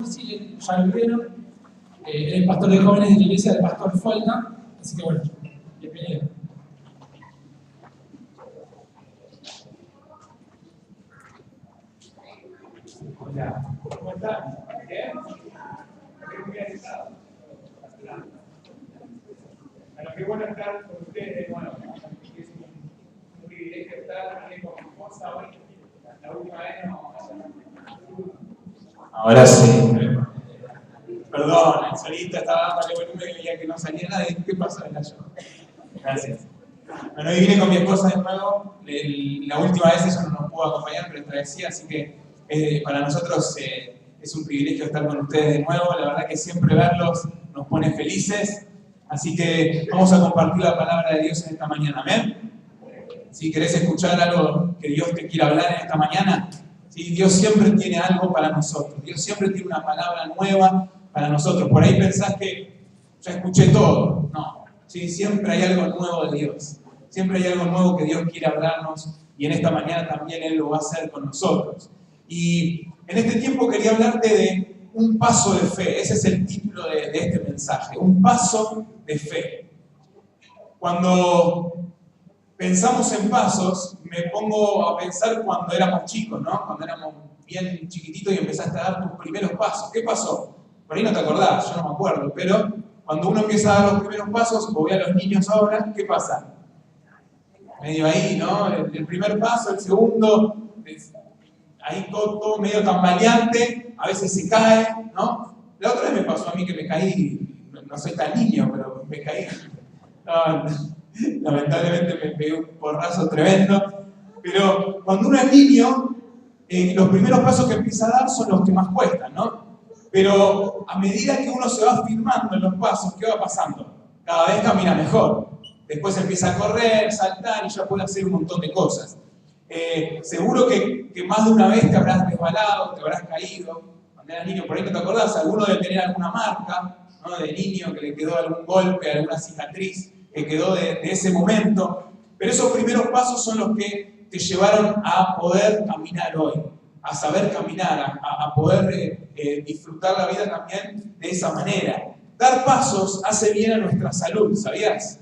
Sí, ya lo vieron, el pastor de jóvenes de la iglesia del pastor Folta, así que bueno, bienvenido. Hola, ¿cómo están? ¿Bien? Bueno, qué bueno estar con ustedes, bueno, es un privilegio estar aquí con mi esposa hoy, la última vez no. Ahora sí. Perdón, el solista estaba dándole volumen y veía que no salía nada. ¿Qué pasó en la show? Gracias. Bueno, hoy vine con mi esposa de nuevo. La última vez ella no nos pudo acompañar, pero esta vez sí, así que para nosotros es un privilegio estar con ustedes de nuevo. La verdad que siempre verlos nos pone felices. Así que vamos a compartir la palabra de Dios en esta mañana. ¿Amén? Si querés escuchar algo que Dios te quiera hablar en esta mañana, ¿sí? Dios siempre tiene algo para nosotros. Dios siempre tiene una palabra nueva para nosotros. Por ahí pensás que ya escuché todo. No, ¿sí? Siempre hay algo nuevo de Dios. Siempre hay algo nuevo que Dios quiere hablarnos y en esta mañana también Él lo va a hacer con nosotros. Y en este tiempo quería hablarte de un paso de fe. Ese es el título de este mensaje. Un paso de fe. Cuando pensamos en pasos, me pongo a pensar cuando éramos chicos, ¿no? Cuando éramos bien chiquititos y empezaste a dar tus primeros pasos. ¿Qué pasó? Por ahí no te acordás, yo no me acuerdo, pero cuando uno empieza a dar los primeros pasos, o ve a los niños ahora, ¿qué pasa? Medio ahí, ¿no? El primer paso, el segundo, ahí todo medio tambaleante, a veces se cae, ¿no? La otra vez me pasó a mí que me caí, no soy tan niño, pero me caí. Lamentablemente me pegué un porrazo tremendo. Pero cuando uno es niño, los primeros pasos que empieza a dar son los que más cuestan, ¿no? Pero a medida que uno se va afirmando en los pasos, ¿qué va pasando? Cada vez camina mejor. Después empieza a correr, saltar y ya puede hacer un montón de cosas. Seguro que más de una vez te habrás resbalado, te habrás caído. Cuando eras niño, por ahí no te acordás, alguno debe tener alguna marca, ¿no? De niño que le quedó algún golpe, alguna cicatriz que quedó de ese momento. Pero esos primeros pasos son los que te llevaron a poder caminar hoy, a saber caminar, a poder disfrutar la vida también de esa manera. Dar pasos hace bien a nuestra salud, ¿sabías?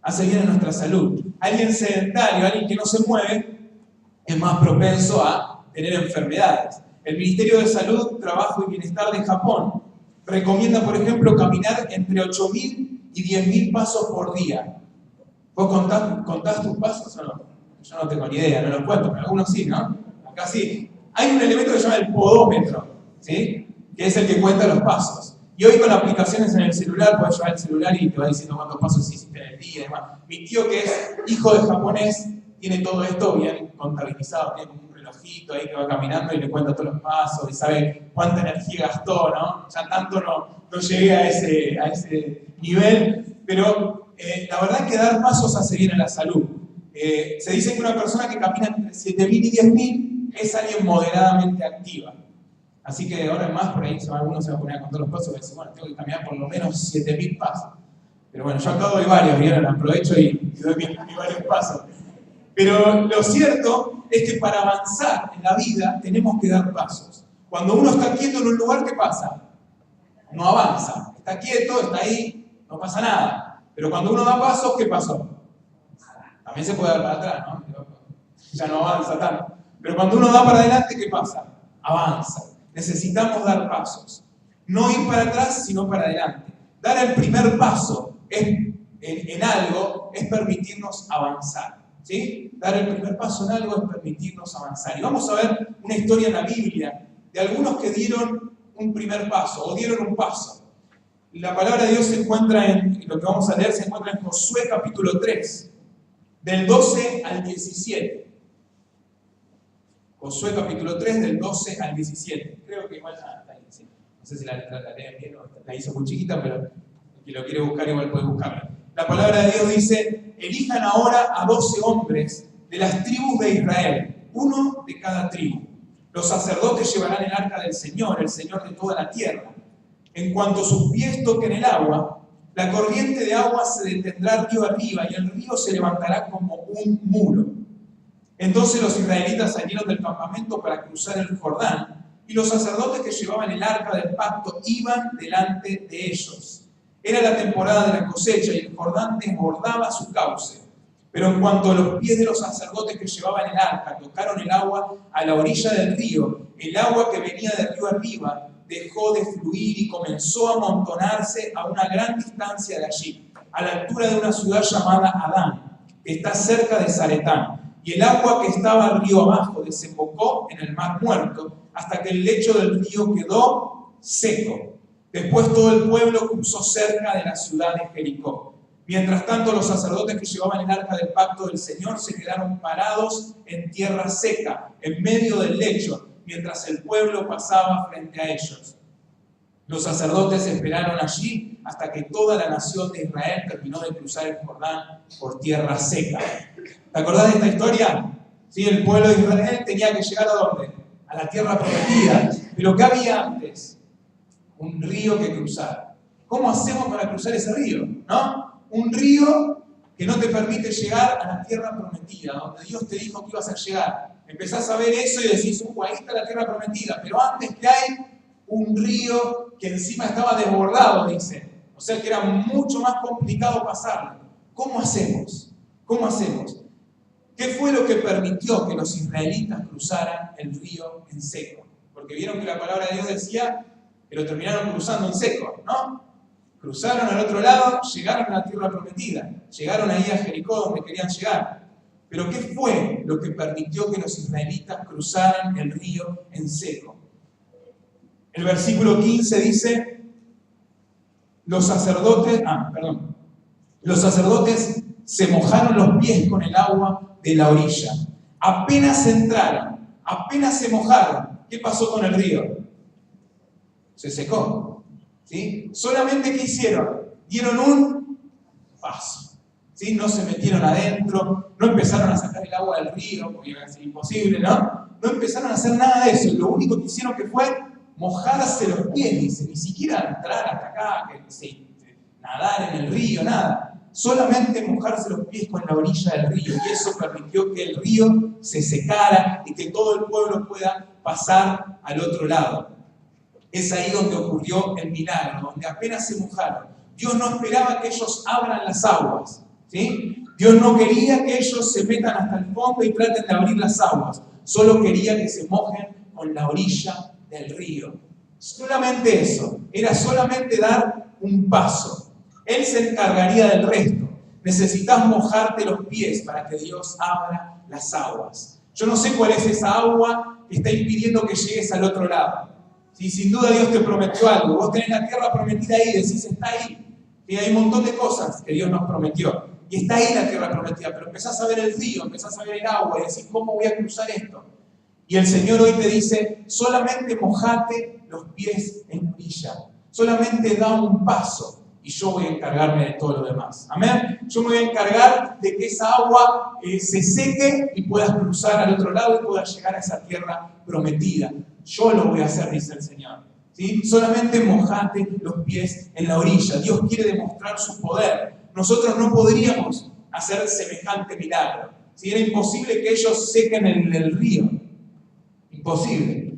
Hace bien a nuestra salud. Alguien sedentario, alguien que no se mueve, es más propenso a tener enfermedades. El Ministerio de Salud, Trabajo y Bienestar de Japón recomienda, por ejemplo, caminar entre 8.000 y 10.000 pasos por día. ¿Vos contás tus pasos o no? Yo no tengo ni idea, no los cuento, pero algunos sí, ¿no? Acá sí. Hay un elemento que se llama el podómetro, ¿sí? Que es el que cuenta los pasos. Y hoy con aplicaciones en el celular, puedes llevar el celular y te va diciendo cuántos pasos hiciste en el día y demás. Mi tío, que es hijo de japonés, tiene todo esto bien contabilizado, tiene un relojito ahí que va caminando y le cuenta todos los pasos y sabe cuánta energía gastó, ¿no? Ya tanto no llegué a ese nivel, pero la verdad es que dar pasos hace bien a la salud. Se dice que una persona que camina entre 7.000 y 10.000 es alguien moderadamente activa. Así que de ahora en más, por ahí alguno se va a poner a contar los pasos y va a decir, bueno, tengo que caminar por lo menos 7.000 pasos. Pero bueno, yo acá doy varios, ¿vieron? Aprovecho y doy varios pasos. Pero lo cierto es que para avanzar en la vida tenemos que dar pasos. Cuando uno está quieto en un lugar, ¿qué pasa? No avanza. Está quieto, está ahí, no pasa nada. Pero cuando uno da pasos, ¿qué pasó? También se puede dar para atrás, ¿no? Ya no avanza tanto. Pero cuando uno da para adelante, ¿qué pasa? Avanza. Necesitamos dar pasos. No ir para atrás, sino para adelante. Dar el primer paso en algo es permitirnos avanzar. ¿Sí? Dar el primer paso en algo es permitirnos avanzar. Y vamos a ver una historia en la Biblia de algunos que dieron un primer paso o dieron un paso. La palabra de Dios se encuentra lo que vamos a leer se encuentra en Josué capítulo 3, del 12 al 17. Josué capítulo 3, del 12 al 17. Creo que igual está ahí. Sí. No sé si la letra la leen bien o la hizo muy chiquita, pero el que lo quiere buscar igual puede buscarla. La palabra de Dios dice, elijan ahora a 12 hombres de las tribus de Israel, uno de cada tribu. Los sacerdotes llevarán el arca del Señor, el Señor de toda la tierra. En cuanto sus pies toquen el agua, la corriente de agua se detendrá río arriba y el río se levantará como un muro. Entonces los israelitas salieron del campamento para cruzar el Jordán y los sacerdotes que llevaban el arca del pacto iban delante de ellos. Era la temporada de la cosecha y el Jordán desbordaba su cauce. Pero en cuanto a los pies de los sacerdotes que llevaban el arca tocaron el agua a la orilla del río, el agua que venía del río arriba dejó de fluir y comenzó a amontonarse a una gran distancia de allí, a la altura de una ciudad llamada Adán, que está cerca de Zaretán. Y el agua que estaba río abajo desembocó en el mar muerto, hasta que el lecho del río quedó seco. Después todo el pueblo cruzó cerca de la ciudad de Jericó. Mientras tanto, los sacerdotes que llevaban el arca del pacto del Señor se quedaron parados en tierra seca, en medio del lecho, mientras el pueblo pasaba frente a ellos. Los sacerdotes esperaron allí hasta que toda la nación de Israel terminó de cruzar el Jordán por tierra seca. ¿Te acordás de esta historia? ¿Sí? El pueblo de Israel tenía que llegar ¿a dónde? A la tierra prometida. Pero ¿qué había antes? Un río que cruzar. ¿Cómo hacemos para cruzar ese río? ¿No? Un río que no te permite llegar a la tierra prometida, donde Dios te dijo que ibas a llegar. Empezás a ver eso y decís, ahí está la tierra prometida. Pero antes que hay un río que encima estaba desbordado, dice. O sea que era mucho más complicado pasarlo. ¿Cómo hacemos? ¿Cómo hacemos? ¿Qué fue lo que permitió que los israelitas cruzaran el río en seco? Porque vieron que la palabra de Dios decía que lo terminaron cruzando en seco, ¿no? Cruzaron al otro lado, llegaron a la tierra prometida, llegaron ahí a Jericó donde querían llegar. Pero ¿qué fue lo que permitió que los israelitas cruzaran el río en seco? El versículo 15 dice, los sacerdotes se mojaron los pies con el agua de la orilla. Apenas entraron, apenas se mojaron. ¿Qué pasó con el río? Se secó. ¿Sí? Solamente ¿qué hicieron? Dieron un paso. ¿Sí? No se metieron adentro, no empezaron a sacar el agua del río, porque iba a ser imposible, ¿no? No empezaron a hacer nada de eso. Lo único que hicieron que fue mojarse los pies, dice, ni siquiera entrar hasta acá, nadar en el río, nada. Solamente mojarse los pies con la orilla del río, y eso permitió que el río se secara y que todo el pueblo pueda pasar al otro lado. Es ahí donde ocurrió el milagro, donde apenas se mojaron. Dios no esperaba que ellos abran las aguas, ¿sí? Dios no quería que ellos se metan hasta el fondo y traten de abrir las aguas. Solo quería que se mojen con la orilla del río. Solamente eso. Era solamente dar un paso. Él se encargaría del resto. Necesitas mojarte los pies para que Dios abra las aguas. Yo no sé cuál es esa agua que está impidiendo que llegues al otro lado. Si sin duda Dios te prometió algo, vos tenés la tierra prometida ahí, decís, está ahí. Y hay un montón de cosas que Dios nos prometió. Y está ahí la tierra prometida, pero empezás a ver el río, empezás a ver el agua y decís, ¿cómo voy a cruzar esto? Y el Señor hoy te dice, solamente mojate los pies en la orilla. Solamente da un paso y yo voy a encargarme de todo lo demás. Amén. Yo me voy a encargar de que esa agua se seque y puedas cruzar al otro lado y puedas llegar a esa tierra prometida. Yo lo voy a hacer, dice el Señor. ¿Sí? Solamente mojate los pies en la orilla. Dios quiere demostrar su poder. Nosotros no podríamos hacer semejante milagro. ¿Sí? Era imposible que ellos sequen el río. Imposible.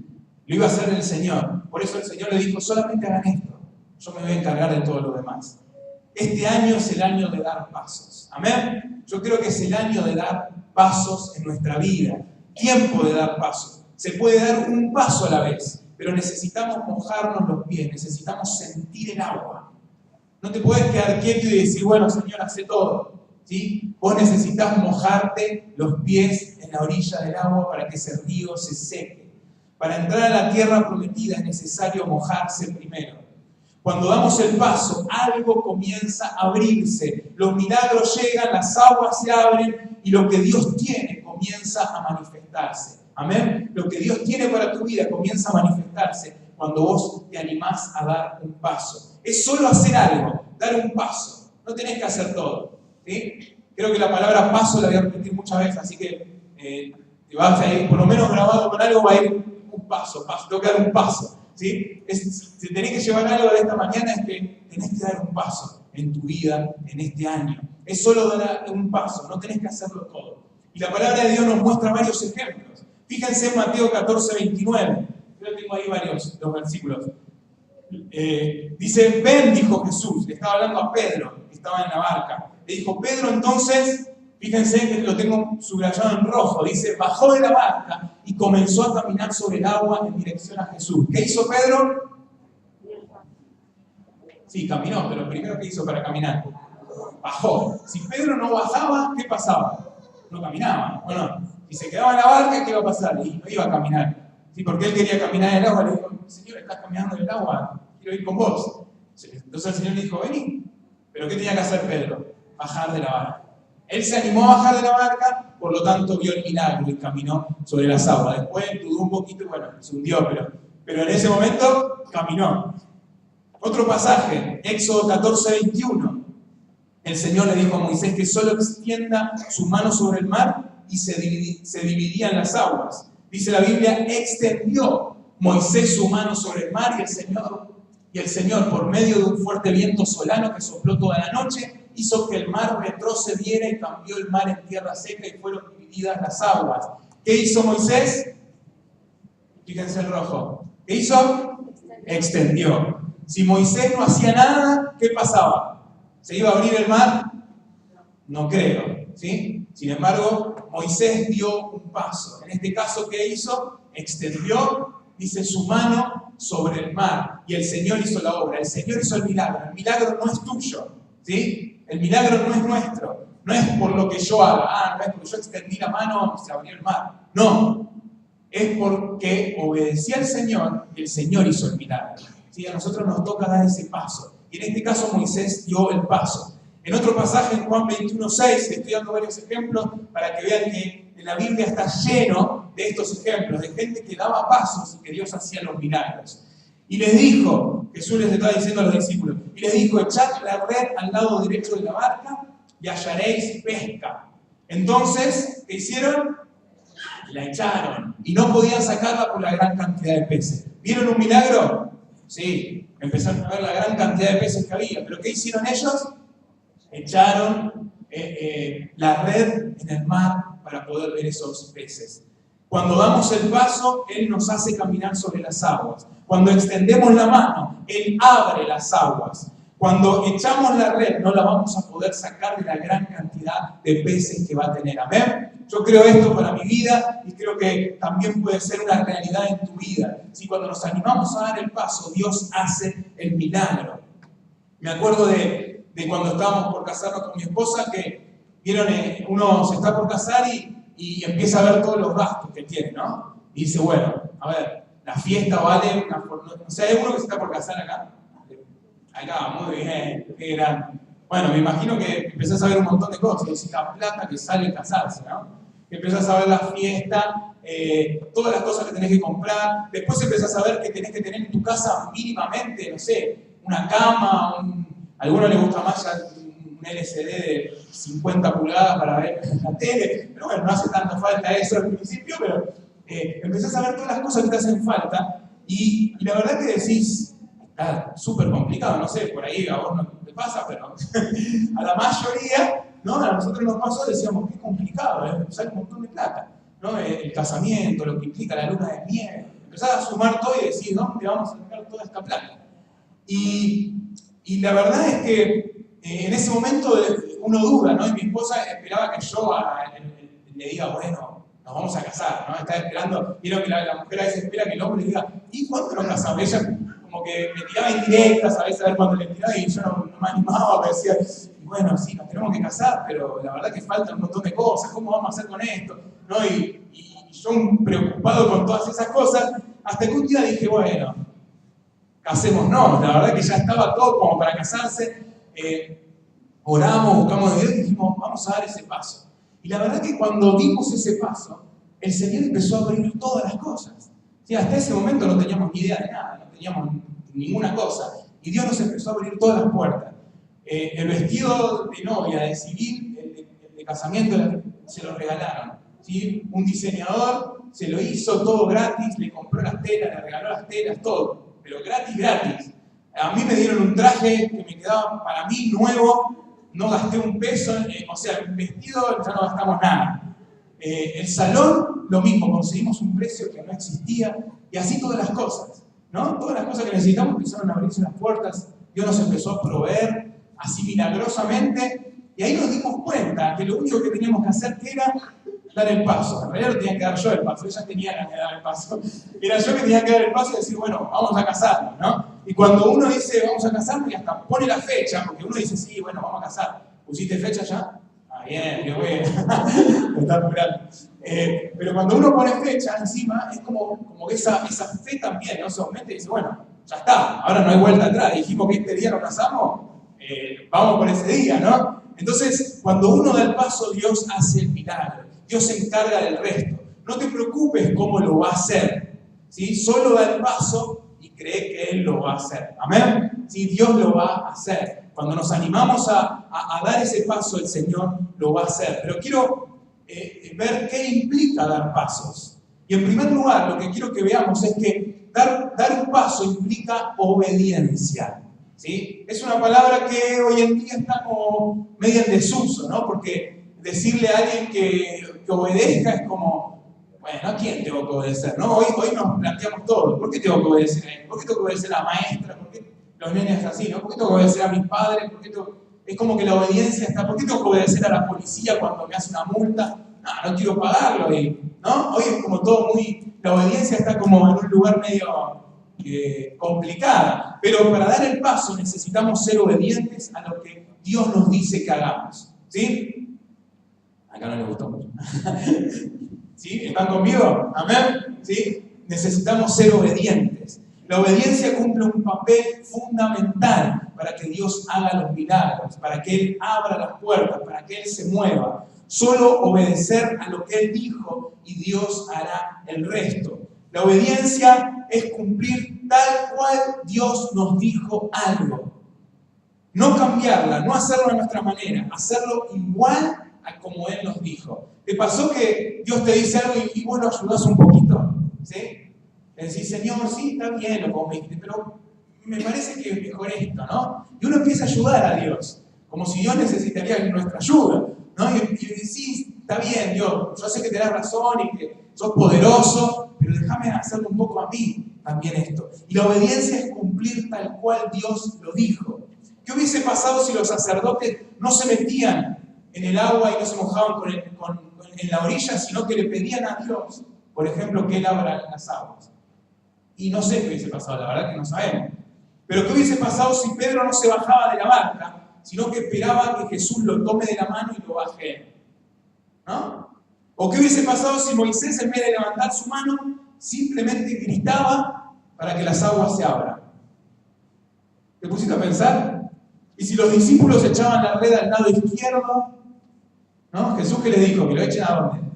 Lo iba a hacer el Señor. Por eso el Señor le dijo, solamente hagan esto. Yo me voy a encargar de todo lo demás. Este año es el año de dar pasos. Amén. Yo creo que es el año de dar pasos en nuestra vida. Tiempo de dar pasos. Se puede dar un paso a la vez, pero necesitamos mojarnos los pies, necesitamos sentir el agua. No te puedes quedar quieto y decir, bueno, Señor, hace todo. ¿Sí? Vos necesitas mojarte los pies en la orilla del agua para que ese río se seque. Para entrar a la tierra prometida es necesario mojarse primero. Cuando damos el paso, algo comienza a abrirse. Los milagros llegan, las aguas se abren y lo que Dios tiene comienza a manifestarse. Amén. Lo que Dios tiene para tu vida comienza a manifestarse cuando vos te animás a dar un paso. Es solo hacer algo, dar un paso. No tenés que hacer todo. ¿Sí? Creo que la palabra paso la voy a repetir muchas veces, así que te vas a ir, por lo menos grabado con algo, va a ir un paso. Tengo que dar un paso. ¿Sí? Si tenés que llevar algo de esta mañana es que tenés que dar un paso en tu vida, en este año. Es solo dar un paso, no tenés que hacerlo todo. Y la palabra de Dios nos muestra varios ejemplos. Fíjense en Mateo 14, 29. Yo tengo ahí dos versículos. Dice, ven, dijo Jesús, le estaba hablando a Pedro, que estaba en la barca. Le dijo, Pedro, entonces, fíjense que lo tengo subrayado en rojo, dice, bajó de la barca y comenzó a caminar sobre el agua en dirección a Jesús. ¿Qué hizo Pedro? Sí, caminó, pero primero, ¿qué hizo para caminar? Bajó. Si Pedro no bajaba, ¿qué pasaba? No caminaba. Bueno, si se quedaba en la barca, ¿qué iba a pasar? Y no iba a caminar. ¿Sí? Porque él quería caminar en el agua. Le dijo, Señor, estás caminando en el agua, quiero ir con vos. Entonces el Señor le dijo, vení. ¿Pero qué tenía que hacer Pedro? Bajar de la barca. Él se animó a bajar de la barca, por lo tanto vio el milagro y caminó sobre las aguas. Después dudó un poquito y bueno, se hundió, pero en ese momento caminó. Otro pasaje, Éxodo 14:21. El Señor le dijo a Moisés que solo extienda su mano sobre el mar y se dividían las aguas. Dice la Biblia, extendió Moisés su mano sobre el mar y el Señor, por medio de un fuerte viento solano que sopló toda la noche, hizo que el mar retrocediera y cambió el mar en tierra seca y fueron divididas las aguas. ¿Qué hizo Moisés? Fíjense el rojo. ¿Qué hizo? Extendió. Si Moisés no hacía nada, ¿qué pasaba? ¿Se iba a abrir el mar? No creo, ¿sí? Sin embargo, Moisés dio un paso. En este caso, ¿qué hizo? Extendió, dice, su mano sobre el mar. Y el Señor hizo la obra. El Señor hizo el milagro. El milagro no es tuyo, ¿sí? El milagro no es nuestro. No es por lo que yo haga. No es porque yo extendí la mano y se abrió el mar. No. Es porque obedecí al Señor y el Señor hizo el milagro. ¿Sí? A nosotros nos toca dar ese paso. Y en este caso Moisés dio el paso. En otro pasaje, en Juan 21:6, estoy dando varios ejemplos para que vean que en la Biblia está lleno de estos ejemplos, de gente que daba pasos y que Dios hacía los milagros. Y les dijo, Jesús les estaba diciendo a los discípulos, y les dijo, echad la red al lado derecho de la barca y hallaréis pesca. Entonces, ¿qué hicieron? La echaron y no podían sacarla por la gran cantidad de peces. ¿Vieron un milagro? Sí, empezaron a ver la gran cantidad de peces que había. ¿Pero qué hicieron ellos? Echaron la red en el mar para poder ver esos peces. Cuando damos el paso, Él nos hace caminar sobre las aguas. Cuando extendemos la mano, Él abre las aguas. Cuando echamos la red, no la vamos a poder sacar de la gran cantidad de peces que va a tener. Amén. Yo creo esto para mi vida y creo que también puede ser una realidad en tu vida. Si cuando nos animamos a dar el paso, Dios hace el milagro. Me acuerdo de cuando estábamos por casarnos con mi esposa, que vieron, uno se está por casar y empieza a ver todos los gastos que tiene, ¿no? Y dice, bueno, a ver, la fiesta vale una fortuna. O sea, ¿hay uno que se está por casar acá? Acá, muy bien, qué grande. Bueno, me imagino que empezás a ver un montón de cosas, es decir, la plata que sale casarse, ¿no? Empezás a ver la fiesta, todas las cosas que tenés que comprar, después empezás a ver que tenés que tener en tu casa mínimamente, no sé, una cama, a alguno le gusta más ya un LCD de 50 pulgadas para ver la tele, pero bueno, no hace tanta falta eso al principio, pero empezás a ver todas las cosas que te hacen falta y la verdad que decís, está súper complicado, no sé, por ahí a vos no te pasa, pero a la mayoría, ¿no? A nosotros nos pasó, decíamos, qué complicado, sale un montón de plata, ¿no? El casamiento, lo que implica la luna de miel, empezás a sumar todo y decís, ¿dónde vamos a sacar toda esta plata? Y la verdad es que en ese momento uno duda, ¿no? Y mi esposa esperaba que yo le diga, bueno, nos vamos a casar, ¿no? Estaba esperando, vieron que la mujer a veces espera que el hombre le diga, ¿y cuándo nos casamos? Ella como que me tiraba indirectas, a veces a ver cuándo le tiraba y yo no me animaba, me decía, bueno, sí, nos tenemos que casar, pero la verdad que faltan un montón de cosas, ¿cómo vamos a hacer con esto? ¿No? Y yo preocupado con todas esas cosas, hasta que un día dije, bueno, casémonos, la verdad que ya estaba todo como para casarse, oramos, buscamos a Dios y dijimos, vamos a dar ese paso. Y la verdad que cuando dimos ese paso, el Señor empezó a abrir todas las cosas. ¿Sí? Hasta ese momento no teníamos ni idea de nada, no teníamos ninguna cosa. Y Dios nos empezó a abrir todas las puertas. El vestido de novia, de civil, el de casamiento, se lo regalaron. ¿Sí? Un diseñador se lo hizo todo gratis, le compró las telas, le regaló las telas, todo. Pero gratis. A mí me dieron un traje que me quedaba para mí nuevo, no gasté un peso, o sea, el vestido ya no gastamos nada. El salón, lo mismo, conseguimos un precio que no existía, Y así todas las cosas, ¿no? Todas las cosas que necesitamos empezaron a abrirse las puertas, Dios nos empezó a proveer así milagrosamente, y ahí nos dimos cuenta que lo único que teníamos que hacer que era dar el paso. En realidad lo tenía que dar yo el paso, ella tenía que dar el paso. Era yo que tenía que dar el paso y decir, bueno, vamos a casarnos, ¿no? Y cuando uno dice, vamos a casarnos, y hasta pone la fecha, porque uno dice, sí, bueno, vamos a casar. ¿Pusiste fecha ya? Ah, bien, qué bueno. Lo está apurando. Pero cuando uno pone fecha encima, es como que esa fe también, ¿no? Se aumenta y dice, bueno, ya está, ahora no hay vuelta atrás. Dijimos que este día nos casamos, vamos por ese día, ¿no? Entonces, cuando uno da el paso, Dios hace el milagro. Dios se encarga del resto. No te preocupes cómo lo va a hacer, ¿sí? Solo da el paso y cree que Él lo va a hacer. ¿Amén? ¿Sí? Dios lo va a hacer. Cuando nos animamos a dar ese paso, el Señor lo va a hacer. Pero quiero ver qué implica dar pasos. Y en primer lugar, lo que quiero que veamos es que dar un paso implica obediencia. ¿Sí? Es una palabra que hoy en día está como medio en desuso, ¿no? Porque decirle a alguien que obedezca es como, bueno, ¿a quién tengo que obedecer? ¿No? Hoy nos planteamos todo. ¿Por qué tengo que obedecer a él? ¿Por qué tengo que obedecer a la maestra? ¿Por qué los nenes así? ¿No? ¿Por qué tengo que obedecer a mis padres? Es como que la obediencia está. ¿Por qué tengo que obedecer a la policía cuando me hace una multa? No quiero pagarlo. ¿No? Hoy es como todo muy. La obediencia está como en un lugar medio complicada. Pero para dar el paso necesitamos ser obedientes a lo que Dios nos dice que hagamos. ¿Sí? Acá no les gustó mucho. ¿Sí? ¿Están conmigo? ¿Amén? ¿Sí? Necesitamos ser obedientes. La obediencia cumple un papel fundamental para que Dios haga los milagros, para que Él abra las puertas, para que Él se mueva. Solo obedecer a lo que Él dijo y Dios hará el resto. La obediencia es cumplir tal cual Dios nos dijo algo. No cambiarla, no hacerlo a nuestra manera, hacerlo igual a como Él nos dijo. ¿Te pasó que Dios te dice algo y vos lo ayudás un poquito? ¿Sí? Le decís, Señor, sí, está bien lo que vos me dijiste, pero me parece que es mejor esto, ¿no? Y uno empieza a ayudar a Dios, como si Dios necesitaría nuestra ayuda, ¿no? Y decís, está bien, Dios, yo sé que tenés razón y que sos poderoso, pero déjame hacerlo un poco a mí también esto. Y la obediencia es cumplir tal cual Dios lo dijo. ¿Qué hubiese pasado si los sacerdotes no se metían en el agua y no se mojaban en la orilla, sino que le pedían a Dios, por ejemplo, que Él abra las aguas? Y no sé qué hubiese pasado, la verdad que no sabemos. Pero ¿qué hubiese pasado si Pedro no se bajaba de la barca, sino que esperaba que Jesús lo tome de la mano y lo baje él? ¿No? ¿O qué hubiese pasado si Moisés, en vez de levantar su mano, simplemente gritaba para que las aguas se abran? ¿Te pusiste a pensar? ¿Y si los discípulos echaban la red al lado izquierdo? ¿No? Jesús, ¿qué les dijo? ¿Que lo echen a dónde?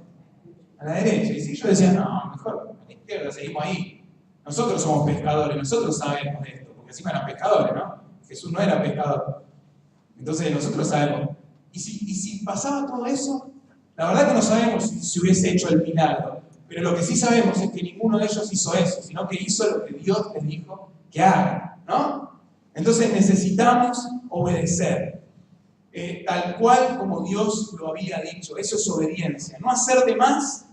A la derecha. Y si ellos decían, no, mejor a la izquierda, seguimos ahí. Nosotros somos pescadores, nosotros sabemos de esto, porque encima eran pescadores, ¿no? Jesús no era pescador. Entonces nosotros sabemos. ¿Y si pasaba todo eso? La verdad que no sabemos si se hubiese hecho el milagro, pero lo que sí sabemos es que ninguno de ellos hizo eso, sino que hizo lo que Dios les dijo que hagan, ¿no? Entonces necesitamos obedecer, tal cual como Dios lo había dicho. Eso es obediencia. No hacer de más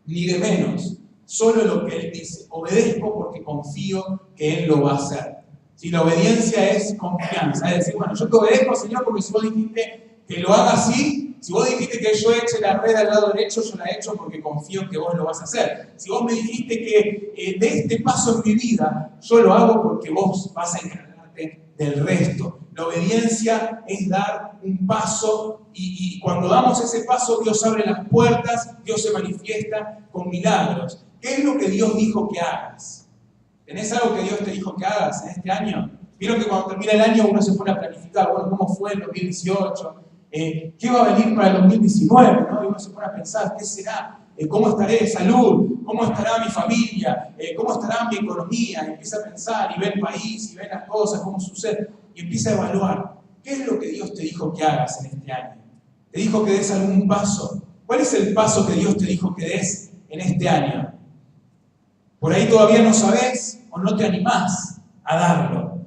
ni de menos, solo lo que Él dice. Obedezco porque confío que Él lo va a hacer. Si la obediencia es confianza, es decir, bueno, yo te obedezco, Señor, porque si vos dijiste que lo haga así, si vos dijiste que yo eche la red al lado derecho, yo la echo porque confío en que vos lo vas a hacer. Si vos me dijiste que de este paso en mi vida, yo lo hago porque vos vas a encargarte del resto. La obediencia es dar un paso y cuando damos ese paso, Dios abre las puertas, Dios se manifiesta con milagros. ¿Qué es lo que Dios dijo que hagas? ¿Tenés algo que Dios te dijo que hagas en este año? Vieron que cuando termina el año uno se pone a planificar, bueno, ¿cómo fue el 2018? ¿Qué va a venir para el 2019? ¿No? Y uno se pone a pensar, ¿qué será? ¿Cómo estaré de salud? ¿Cómo estará mi familia? ¿Cómo estará mi economía? Y empieza a pensar y ve el país y ve las cosas, cómo sucede. Y empieza a evaluar, ¿qué es lo que Dios te dijo que hagas en este año? ¿Te dijo que des algún paso? ¿Cuál es el paso que Dios te dijo que des en este año? Por ahí todavía no sabés o no te animás a darlo.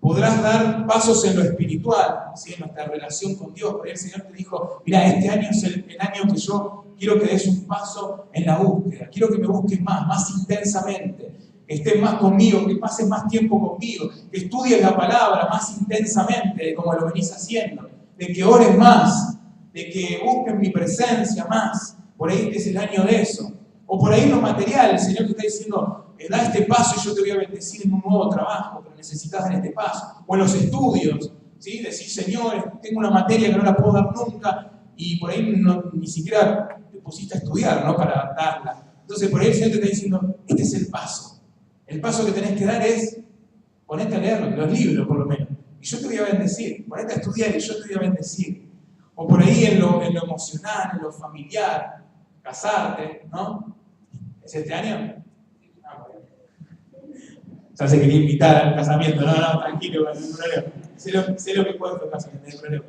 Podrás dar pasos en lo espiritual, ¿sí? En nuestra relación con Dios. Por ahí el Señor te dijo, mira, este año es el año que yo quiero que des un paso en la búsqueda, quiero que me busques más intensamente, que estés más conmigo, que pases más tiempo conmigo, que estudies la palabra más intensamente de como lo venís haciendo, de que ores más, de que busques mi presencia más. Por ahí este es el año de eso. O por ahí en lo material, el Señor te está diciendo, da este paso y yo te voy a bendecir en un nuevo trabajo, pero necesitas dar este paso. O en los estudios, ¿sí? Decir, Señor, tengo una materia que no la puedo dar nunca, y por ahí ni siquiera te pusiste a estudiar, ¿no? Para darla. Entonces por ahí el Señor te está diciendo, este es el paso. El paso que tenés que dar es, ponete a leer los libros por lo menos, y yo te voy a bendecir. Ponete a estudiar y yo te voy a bendecir. O por ahí en lo emocional, en lo familiar, casarte, ¿no? ¿Es este año? Ya se quería invitar al casamiento. No, tranquilo, no hay problema. Sé lo que cuesta el casamiento, no hay problema.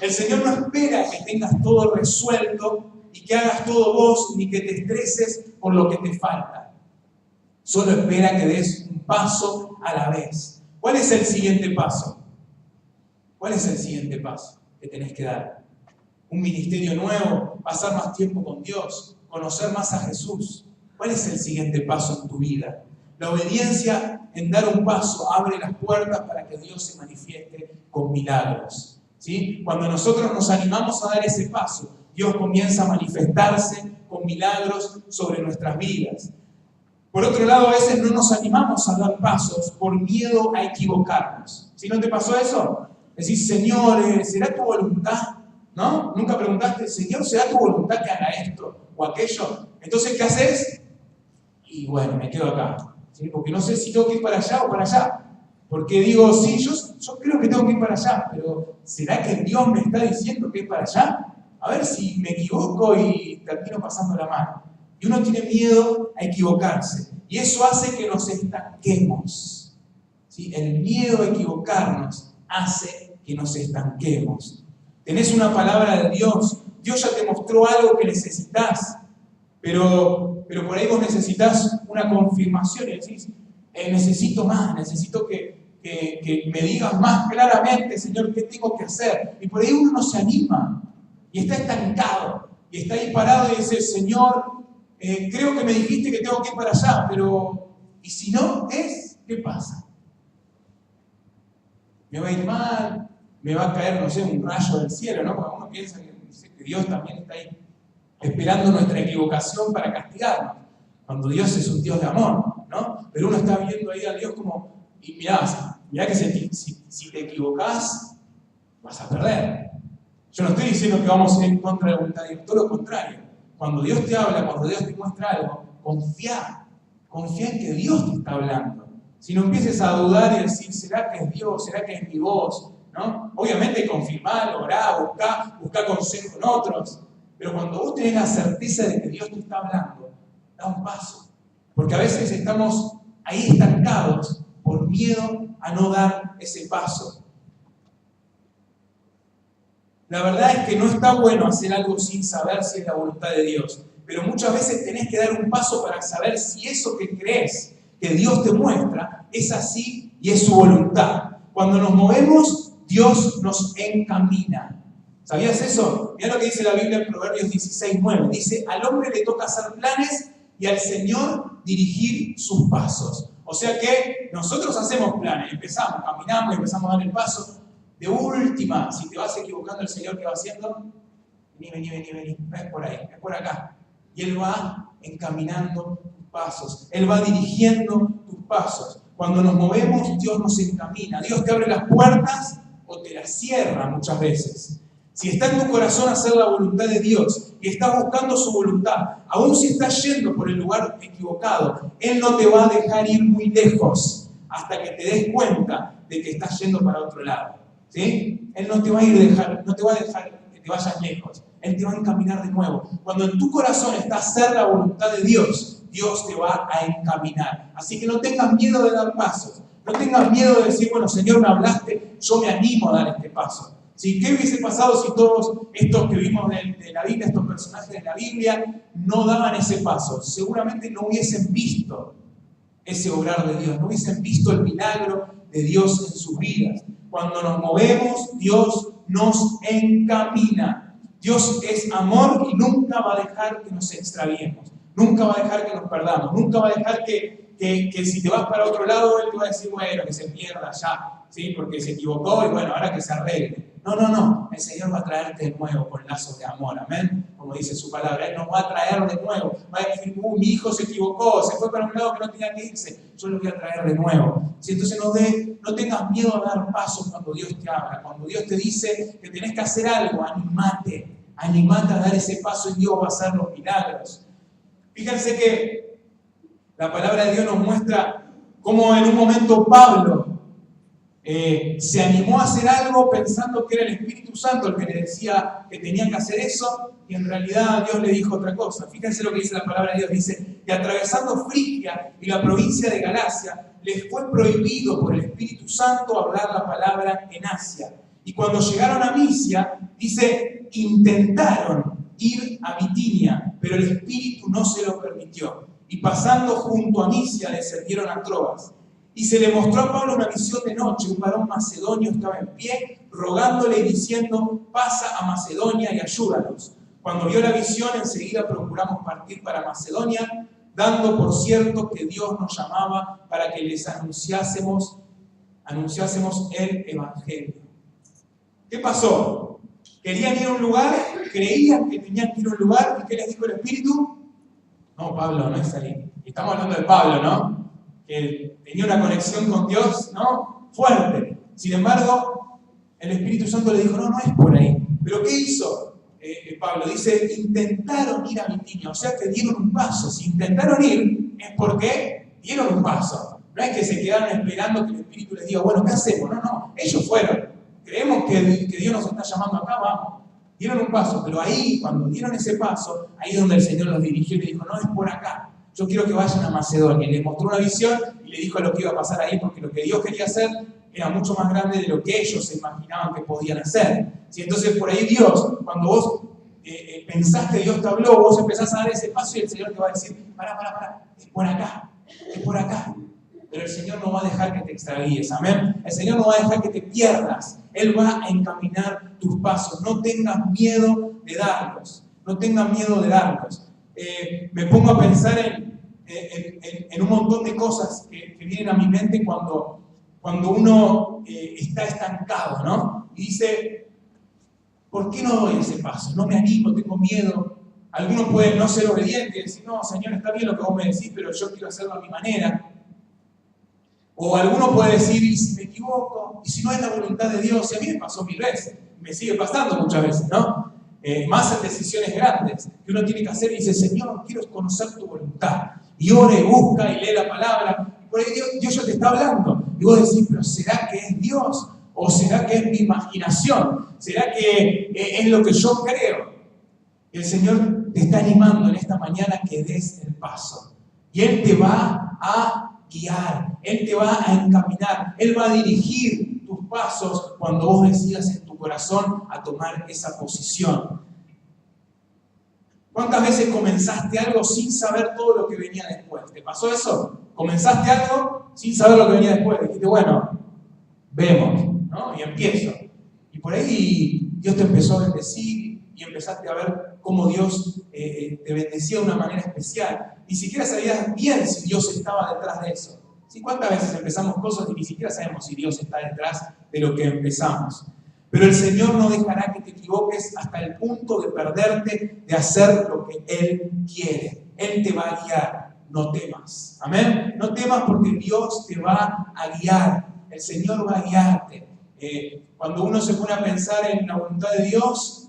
El Señor no espera que tengas todo resuelto y que hagas todo vos, ni que te estreses por lo que te falta. Solo espera que des un paso a la vez. ¿Cuál es el siguiente paso? ¿Cuál es el siguiente paso que tenés que dar? Un ministerio nuevo, pasar más tiempo con Dios, conocer más a Jesús. ¿Cuál es el siguiente paso en tu vida? La obediencia en dar un paso abre las puertas para que Dios se manifieste con milagros, ¿sí? Cuando nosotros nos animamos a dar ese paso, Dios comienza a manifestarse con milagros sobre nuestras vidas. Por otro lado, a veces no nos animamos a dar pasos por miedo a equivocarnos. ¿Sí no te pasó eso? Decís, Señor, ¿será tu voluntad? ¿No? Nunca preguntaste, Señor, ¿será tu voluntad que haga esto o aquello? Entonces, ¿qué haces? Y bueno, me quedo acá, ¿sí? Porque no sé si tengo que ir para allá o para allá. Porque digo, sí, yo creo que tengo que ir para allá, pero ¿será que Dios me está diciendo que es para allá? A ver si me equivoco y termino pasando la mano. Y uno tiene miedo a equivocarse. Y eso hace que nos estanquemos, ¿sí? El miedo a equivocarnos hace que nos estanquemos. Tenés una palabra de Dios. Dios ya te mostró algo que necesitas. Pero por ahí vos necesitas una confirmación y decís, necesito más, necesito que me digas más claramente, Señor, qué tengo que hacer. Y por ahí uno no se anima y está estancado y está ahí parado y dice, Señor, creo que me dijiste que tengo que ir para allá, pero ¿y si no es? ¿Qué pasa? ¿Me va a ir mal? ¿Me va a caer, no sé, un rayo del cielo? ¿No? Porque uno piensa que Dios también está ahí esperando nuestra equivocación para castigarnos, cuando Dios es un Dios de amor, ¿no? Pero uno está viendo ahí a Dios como, y mirá que si te equivocás, vas a perder. Yo no estoy diciendo que vamos a ir en contra de la voluntad de Dios, todo lo contrario. Cuando Dios te habla, cuando Dios te muestra algo, confía en que Dios te está hablando. Si no empieces a dudar y decir, ¿será que es Dios? ¿Será que es mi voz? ¿No? Obviamente confirmar, orar, buscar consejo en otros. Pero cuando vos tenés la certeza de que Dios te está hablando, da un paso. Porque a veces estamos ahí estancados por miedo a no dar ese paso. La verdad es que no está bueno hacer algo sin saber si es la voluntad de Dios. Pero muchas veces tenés que dar un paso para saber si eso que crees que Dios te muestra es así y es su voluntad. Cuando nos movemos, Dios nos encamina. ¿Sabías eso? Mirá lo que dice la Biblia en Proverbios 16:9. Dice, al hombre le toca hacer planes y al Señor dirigir sus pasos. O sea que nosotros hacemos planes, caminamos y empezamos a dar el paso. De última, si te vas equivocando, el Señor, ¿qué va haciendo? Vení. No es por ahí, es por acá. Y Él va encaminando tus pasos. Él va dirigiendo tus pasos. Cuando nos movemos, Dios nos encamina. Dios te abre las puertas o te las cierra muchas veces. Si está en tu corazón hacer la voluntad de Dios y estás buscando su voluntad, aun si estás yendo por el lugar equivocado, Él no te va a dejar ir muy lejos hasta que te des cuenta de que estás yendo para otro lado. ¿Sí? Él no te va a dejar que te vayas lejos. Él te va a encaminar de nuevo. Cuando en tu corazón está hacer la voluntad de Dios, Dios te va a encaminar. Así que no tengas miedo de dar pasos. No tengas miedo de decir, bueno, Señor, me hablaste, yo me animo a dar este paso. ¿Sí? ¿Qué hubiese pasado si todos estos que vimos de la Biblia, estos personajes de la Biblia, no daban ese paso? Seguramente no hubiesen visto ese obrar de Dios, no hubiesen visto el milagro de Dios en sus vidas. Cuando nos movemos, Dios nos encamina. Dios es amor y nunca va a dejar que nos extraviemos. Nunca va a dejar que nos perdamos. Nunca va a dejar que si te vas para otro lado, Él te va a decir, bueno, que se pierda ya, ¿sí? Porque se equivocó y bueno, ahora que se arregle. No. El Señor va a traerte de nuevo con lazos de amor, amén. Como dice su palabra, Él nos va a traer de nuevo. Va a decir, mi hijo se equivocó, se fue para un lado que no tenía que irse. Yo lo voy a traer de nuevo. ¿Sí? Entonces no tengas miedo a dar pasos cuando Dios te habla. Cuando Dios te dice que tenés que hacer algo, animate a dar ese paso y Dios va a hacer los milagros. Fíjense que la palabra de Dios nos muestra cómo en un momento Pablo se animó a hacer algo pensando que era el Espíritu Santo el que le decía que tenía que hacer eso, y en realidad Dios le dijo otra cosa. Fíjense lo que dice la palabra de Dios. Dice que atravesando Frigia y la provincia de Galacia, les fue prohibido por el Espíritu Santo hablar la palabra en Asia. Y cuando llegaron a Misia, dice, intentaron ir a Bitinia, pero el Espíritu no se lo permitió. Y pasando junto a Misia, descendieron a Troas. Y se le mostró a Pablo una visión de noche. Un varón macedonio estaba en pie, rogándole y diciendo, pasa a Macedonia y ayúdanos. Cuando vio la visión, enseguida procuramos partir para Macedonia, dando por cierto que Dios nos llamaba para que les anunciásemos el Evangelio. ¿Qué pasó? Querían ir a un lugar, creían que tenían que ir a un lugar, ¿y qué les dijo el Espíritu? No, Pablo, no es ahí. Estamos hablando de Pablo, ¿no? Que tenía una conexión con Dios, ¿no? Fuerte. Sin embargo, el Espíritu Santo le dijo, no es por ahí. ¿Pero qué hizo Pablo? Dice, intentaron ir a Bitinia, o sea que dieron un paso. Si intentaron ir, es porque dieron un paso. No es que se quedaron esperando que el Espíritu les diga, bueno, ¿qué hacemos? No, ellos fueron. Creemos que Dios nos está llamando acá, vamos. Dieron un paso, pero ahí, cuando dieron ese paso, ahí es donde el Señor los dirigió y le dijo, no, es por acá. Yo quiero que vayan a Macedonia. Y les mostró una visión y le dijo lo que iba a pasar ahí, porque lo que Dios quería hacer era mucho más grande de lo que ellos se imaginaban que podían hacer. ¿Sí? Entonces, por ahí Dios, cuando vos pensás que Dios te habló, vos empezás a dar ese paso y el Señor te va a decir, pará, es por acá. Pero el Señor no va a dejar que te extravíes, amén. El Señor no va a dejar que te pierdas. Él va a encaminar tus pasos. No tengas miedo de darlos. Me pongo a pensar en un montón de cosas que vienen a mi mente cuando uno está estancado, ¿no? Y dice, ¿por qué no doy ese paso? No me animo, tengo miedo. Algunos pueden no ser obedientes y decir, no, Señor, está bien lo que vos me decís, pero yo quiero hacerlo a mi manera. O alguno puede decir, ¿y si me equivoco? ¿Y si no es la voluntad de Dios? Y a mí me pasó 1000 veces. Me sigue pasando muchas veces, ¿no? Más en decisiones grandes que uno tiene que hacer y dice, Señor, quiero conocer tu voluntad. Y ora y busca y lee la palabra. Y por ahí Dios ya te está hablando. Y vos decís, pero ¿será que es Dios? ¿O será que es mi imaginación? ¿Será que es lo que yo creo? Y el Señor te está animando en esta mañana que des el paso. Y Él te va a guiar, Él te va a encaminar, Él va a dirigir tus pasos cuando vos decidas en tu corazón a tomar esa posición. ¿Cuántas veces comenzaste algo sin saber todo lo que venía después? ¿Te pasó eso? ¿Comenzaste algo sin saber lo que venía después? Dijiste, bueno, vemos, ¿no? Y empiezo. Y por ahí Dios te empezó a bendecir y empezaste a ver cómo Dios te bendecía de una manera especial. Ni siquiera sabías bien si Dios estaba detrás de eso. ¿Sí? ¿Cuántas veces empezamos cosas y ni siquiera sabemos si Dios está detrás de lo que empezamos? Pero el Señor no dejará que te equivoques hasta el punto de perderte de hacer lo que Él quiere. Él te va a guiar. No temas. Amén. No temas porque Dios te va a guiar. El Señor va a guiarte. Cuando uno se pone a pensar en la voluntad de Dios,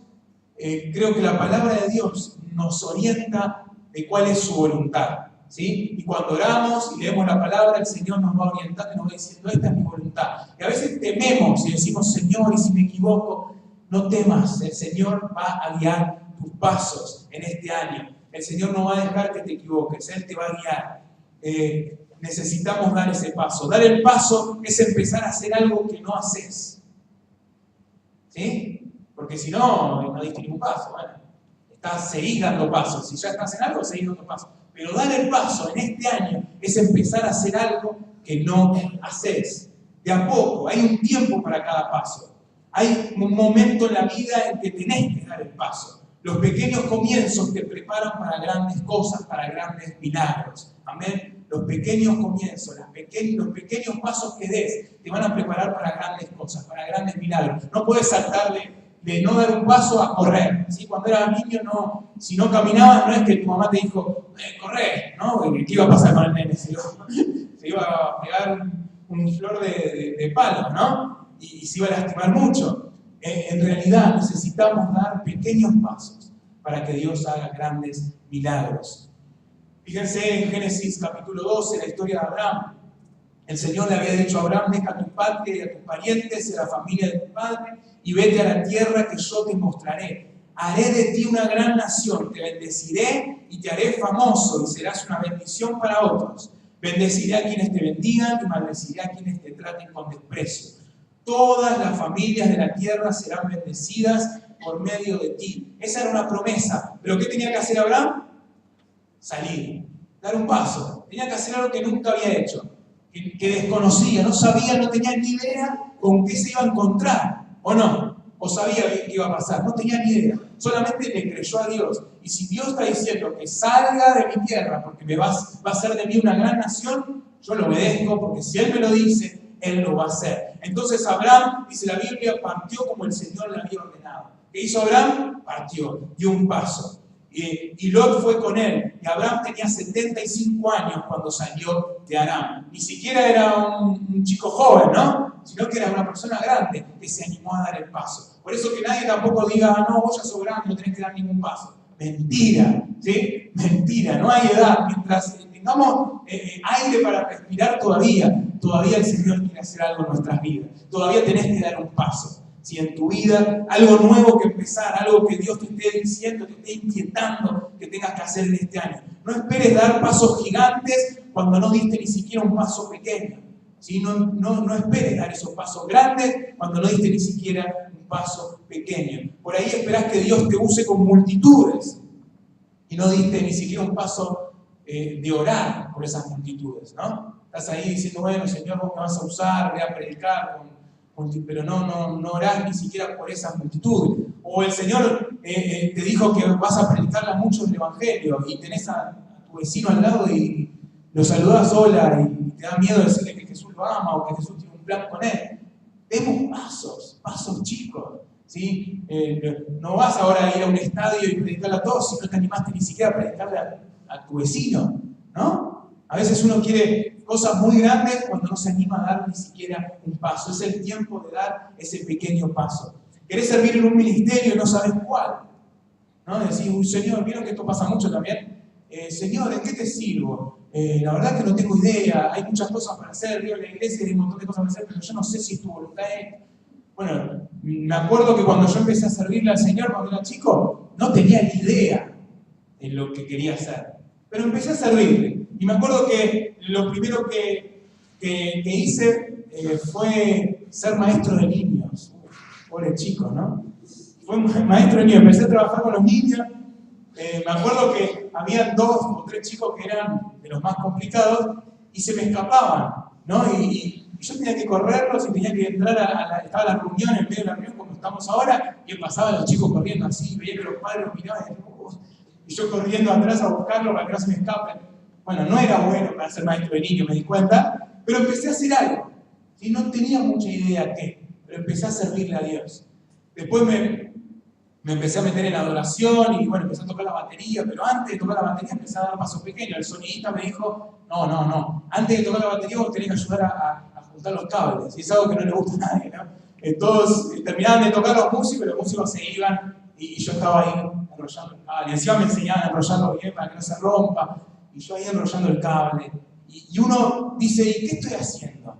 creo que la palabra de Dios nos orienta de cuál es su voluntad, ¿sí? Y cuando oramos y leemos la palabra, el Señor nos va orientando y nos va diciendo, esta es mi voluntad. Y a veces tememos y decimos, Señor, ¿y si me equivoco? No temas, el Señor va a guiar tus pasos en este año. El Señor no va a dejar que te equivoques, Él te va a guiar. Necesitamos dar ese paso. Dar el paso es empezar a hacer algo que no haces, ¿sí? Porque si no diste ningún paso. Bueno, seguís dando pasos. Si ya estás en algo, seguís dando pasos. Pero dar el paso en este año es empezar a hacer algo que no haces. De a poco, hay un tiempo para cada paso. Hay un momento en la vida en que tenés que dar el paso. Los pequeños comienzos te preparan para grandes cosas, para grandes milagros. Amén. Los pequeños comienzos, los pequeños pasos que des te van a preparar para grandes cosas, para grandes milagros. No puedes saltar de no dar un paso a correr. ¿Sí? Cuando eras niño, si no caminabas, no es que tu mamá te dijo, corre, ¿no? ¿Qué iba a pasar con el nene? Se iba a pegar un flor de palo, ¿no? Y se iba a lastimar mucho. En realidad necesitamos dar pequeños pasos para que Dios haga grandes milagros. Fíjense en Génesis capítulo 12, la historia de Abraham. El Señor le había dicho a Abraham, deja a tu patria y a tus parientes, a la familia de tu padre, y vete a la tierra que yo te mostraré. Haré de ti una gran nación, te bendeciré y te haré famoso, y serás una bendición para otros. Bendeciré a quienes te bendigan y maldeciré a quienes te traten con desprecio. Todas las familias de la tierra serán bendecidas por medio de ti. Esa era una promesa. ¿Pero qué tenía que hacer Abraham? Salir, dar un paso. Tenía que hacer algo que nunca había hecho, que desconocía, no sabía, no tenía ni idea con qué se iba a encontrar, ¿o no? O sabía bien qué iba a pasar, no tenía ni idea. Solamente le creyó a Dios. Y si Dios está diciendo que salga de mi tierra porque va a hacer de mí una gran nación, yo lo obedezco porque si Él me lo dice, Él lo va a hacer. Entonces Abraham, dice la Biblia, partió como el Señor le había ordenado. ¿Qué hizo Abraham? Partió, dio un paso. Y Lot fue con él. Y Abraham tenía 75 años cuando salió de Aram. Ni siquiera era un chico joven, ¿no? Sino que era una persona grande que se animó a dar el paso. Por eso que nadie tampoco diga, no, vos ya sos grande, no tenés que dar ningún paso. Mentira, ¿sí? Mentira, no hay edad. Mientras tengamos aire para respirar todavía el Señor quiere hacer algo en nuestras vidas. Todavía tenés que dar un paso. Si en tu vida algo nuevo que empezar, algo que Dios te esté diciendo, te esté inquietando que tengas que hacer en este año. No esperes dar pasos gigantes cuando no diste ni siquiera un paso pequeño. ¿Sí? No esperes dar esos pasos grandes cuando no diste ni siquiera un paso pequeño. Por ahí esperás que Dios te use con multitudes y no diste ni siquiera un paso de orar por esas multitudes, ¿no? Estás ahí diciendo, bueno, Señor, vos me vas a usar, voy a predicar pero no orás ni siquiera por esas multitudes. O el Señor te dijo que vas a predicarle a muchos el Evangelio y tenés a tu vecino al lado y lo saludás sola y te da miedo decirle que Jesús lo ama o que Jesús tiene un plan con él. Demos pasos chicos. ¿Sí? No vas ahora a ir a un estadio y predicarle a todos si no te animaste ni siquiera a predicarle a tu vecino, ¿no? A veces uno quiere cosas muy grandes cuando no se anima a dar ni siquiera un paso. Es el tiempo de dar ese pequeño paso. Querés servir en un ministerio y no sabes cuál, ¿no? Decís, uy, Señor, ¿vieron que esto pasa mucho también? Señor, ¿en qué te sirvo? La verdad que no tengo idea, hay muchas cosas para hacer, en la iglesia hay un montón de cosas para hacer, pero yo no sé si es tu voluntad. Bueno, me acuerdo que cuando yo empecé a servirle al Señor cuando era chico, no tenía ni idea de lo que quería hacer, pero empecé a servirle. Y me acuerdo que lo primero que hice fue ser maestro de niños. Pobre chico, ¿no? Fue maestro de niños, empecé a trabajar con los niños. Me acuerdo que había 2 o 3 chicos que eran de los más complicados y se me escapaban, ¿no? Y yo tenía que correrlos y tenía que entrar estaba la reunión, en medio de la reunión como estamos ahora, y pasaban los chicos corriendo así, veía que los padres los miraban y yo corriendo atrás a buscarlos para que no se me escapen. Bueno, no era bueno para ser maestro de niños, me di cuenta, pero empecé a hacer algo. ¿Sí? No tenía mucha idea qué, pero empecé a servirle a Dios. Después me empecé a meter en la adoración y bueno, empecé a tocar la batería, pero antes de tocar la batería empecé a dar pasos pequeños. El sonidista me dijo, no, antes de tocar la batería vos tenés que ayudar a juntar los cables. Y es algo que no le gusta a nadie, ¿no? Todos terminaban de tocar los músicos se iban y yo estaba ahí enrollando el cable. Y encima me enseñaban a enrollarlo bien para que no se rompa. Y yo ahí enrollando el cable. Y uno dice, ¿y qué estoy haciendo?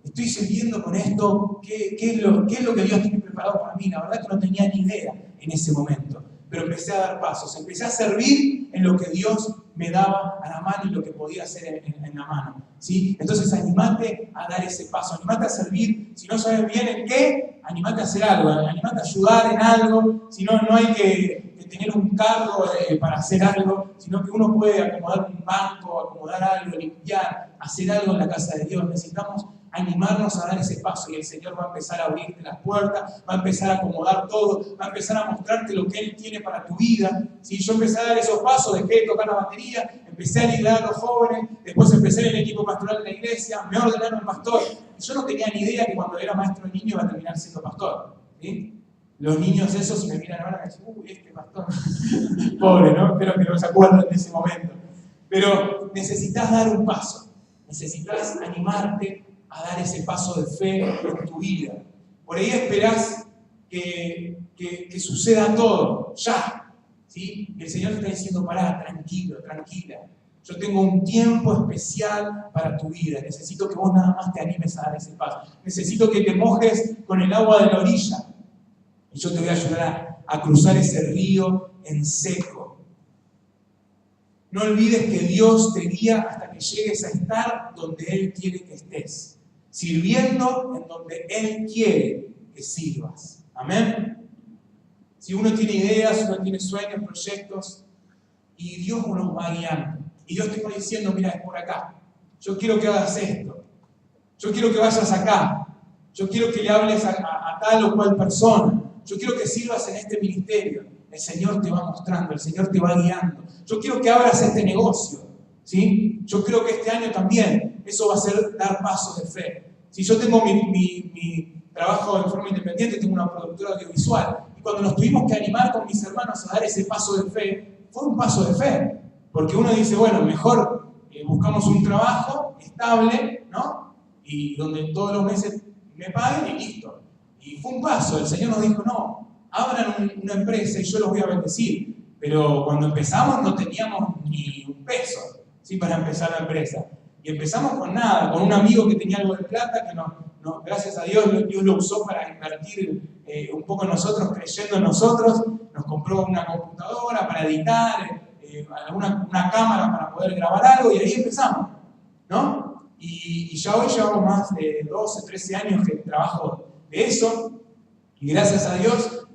¿Estoy sirviendo con esto? ¿Qué es lo que Dios tiene preparado para mí? La verdad que no tenía ni idea en ese momento. Pero empecé a dar pasos. Empecé a servir en lo que Dios me daba a la mano y lo que podía hacer en la mano. ¿Sí? Entonces animate a dar ese paso. Animate a servir. Si no sabes bien en qué, animate a hacer algo. Animate a ayudar en algo. Si no, no hay que tener un cargo para hacer algo, sino que uno puede acomodar un banco, acomodar algo, limpiar, hacer algo en la casa de Dios. Necesitamos animarnos a dar ese paso y el Señor va a empezar a abrirte las puertas, va a empezar a acomodar todo, va a empezar a mostrarte lo que Él tiene para tu vida. ¿Sí? Yo empecé a dar esos pasos, dejé de tocar la batería, empecé a liderar a los jóvenes, después empecé en el equipo pastoral de la iglesia, me ordenaron pastor. Y yo no tenía ni idea que cuando era maestro de niño iba a terminar siendo pastor. ¿Sí? Los niños esos me miran ahora y me dicen, uy, este pastor. Pobre, ¿no? Espero que no se acuerden de ese momento. Pero necesitas dar un paso. Necesitas animarte a dar ese paso de fe en tu vida. Por ahí esperás que suceda todo, ya. ¿Sí? El Señor te está diciendo, pará, tranquilo, tranquila. Yo tengo un tiempo especial para tu vida. Necesito que vos nada más te animes a dar ese paso. Necesito que te mojes con el agua de la orilla. Y yo te voy a ayudar a cruzar ese río en seco. No olvides que Dios te guía hasta que llegues a estar donde Él quiere que estés. Sirviendo en donde Él quiere que sirvas. Amén. Si uno tiene ideas, uno tiene sueños, proyectos, y Dios nos va guiando. Y Dios te va diciendo, mira, es por acá. Yo quiero que hagas esto. Yo quiero que vayas acá. Yo quiero que le hables a tal o cual persona. Yo quiero que sirvas en este ministerio. El Señor te va mostrando, el Señor te va guiando. Yo quiero que abras este negocio. ¿Sí? Yo creo que este año también eso va a ser dar pasos de fe. Si yo tengo mi trabajo de forma independiente, tengo una productora audiovisual, y cuando nos tuvimos que animar con mis hermanos a dar ese paso de fe, fue un paso de fe. Porque uno dice, bueno, mejor buscamos un trabajo estable, ¿no? Y donde todos los meses me paguen y listo. Y fue un paso. El Señor nos dijo, no, abran una empresa y yo los voy a bendecir. Pero cuando empezamos no teníamos ni un peso, ¿sí? Para empezar la empresa. Y empezamos con nada, con un amigo que tenía algo de plata, que gracias a Dios lo usó para invertir un poco en nosotros, creyendo en nosotros. Nos compró una computadora para editar, una cámara para poder grabar algo, y ahí empezamos, ¿no? Y ya hoy llevamos más de 12, 13 años que trabajo de eso, y gracias a Dios,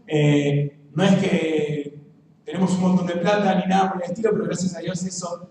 no es que tenemos un montón de plata ni nada por el estilo, pero gracias a Dios eso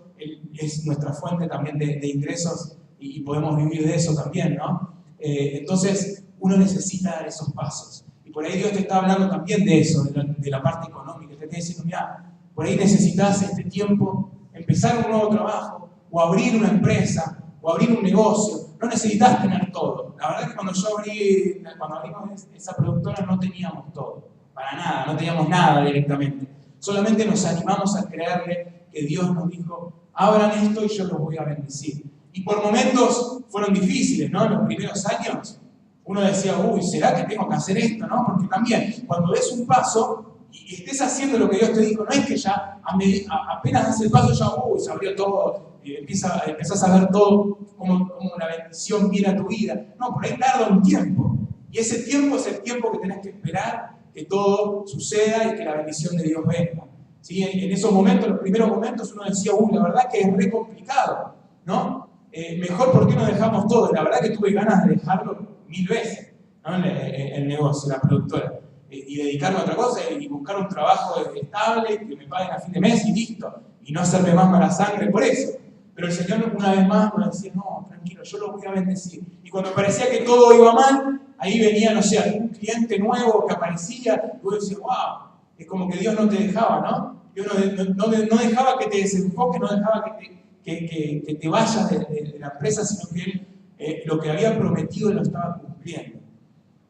es nuestra fuente también de ingresos y podemos vivir de eso también, ¿no? Entonces, uno necesita dar esos pasos. Y por ahí Dios te está hablando también de eso, de la parte económica. Te está diciendo, mira, por ahí necesitas este tiempo, empezar un nuevo trabajo, o abrir una empresa, o abrir un negocio. No necesitas tener todo. La verdad que cuando abrimos esa productora no teníamos todo. Para nada, no teníamos nada directamente. Solamente nos animamos a creerle que Dios nos dijo, abran esto y yo los voy a bendecir. Y por momentos fueron difíciles, ¿no? En los primeros años uno decía, uy, ¿será que tengo que hacer esto? ¿No? Porque también cuando des un paso y estés haciendo lo que Dios te dijo, no es que ya apenas das el paso ya, uy, se abrió todo, empezás a ver todo como una bendición viene a tu vida. No, por ahí tarda un tiempo. Y ese tiempo es el tiempo que tenés que esperar que todo suceda y que la bendición de Dios venga. ¿Sí? En esos momentos, en los primeros momentos, uno decía, la verdad que es re complicado, ¿no? Mejor, ¿por qué no dejamos todo? La verdad que tuve ganas de dejarlo 1000 veces, ¿no? El negocio, la productora. Y dedicarme a otra cosa y buscar un trabajo estable, que me paguen a fin de mes y listo. Y no hacerme más mala sangre por eso. Pero el Señor una vez más nos decía, no, tranquilo, yo lo voy a bendecir. Y cuando parecía que todo iba mal, ahí venía, no sé, algún cliente nuevo que aparecía, y vos decías, wow, es como que Dios no te dejaba, ¿no? Dios no dejaba que te desenfoques, no dejaba que te vayas de la empresa, sino que Él lo que había prometido lo estaba cumpliendo.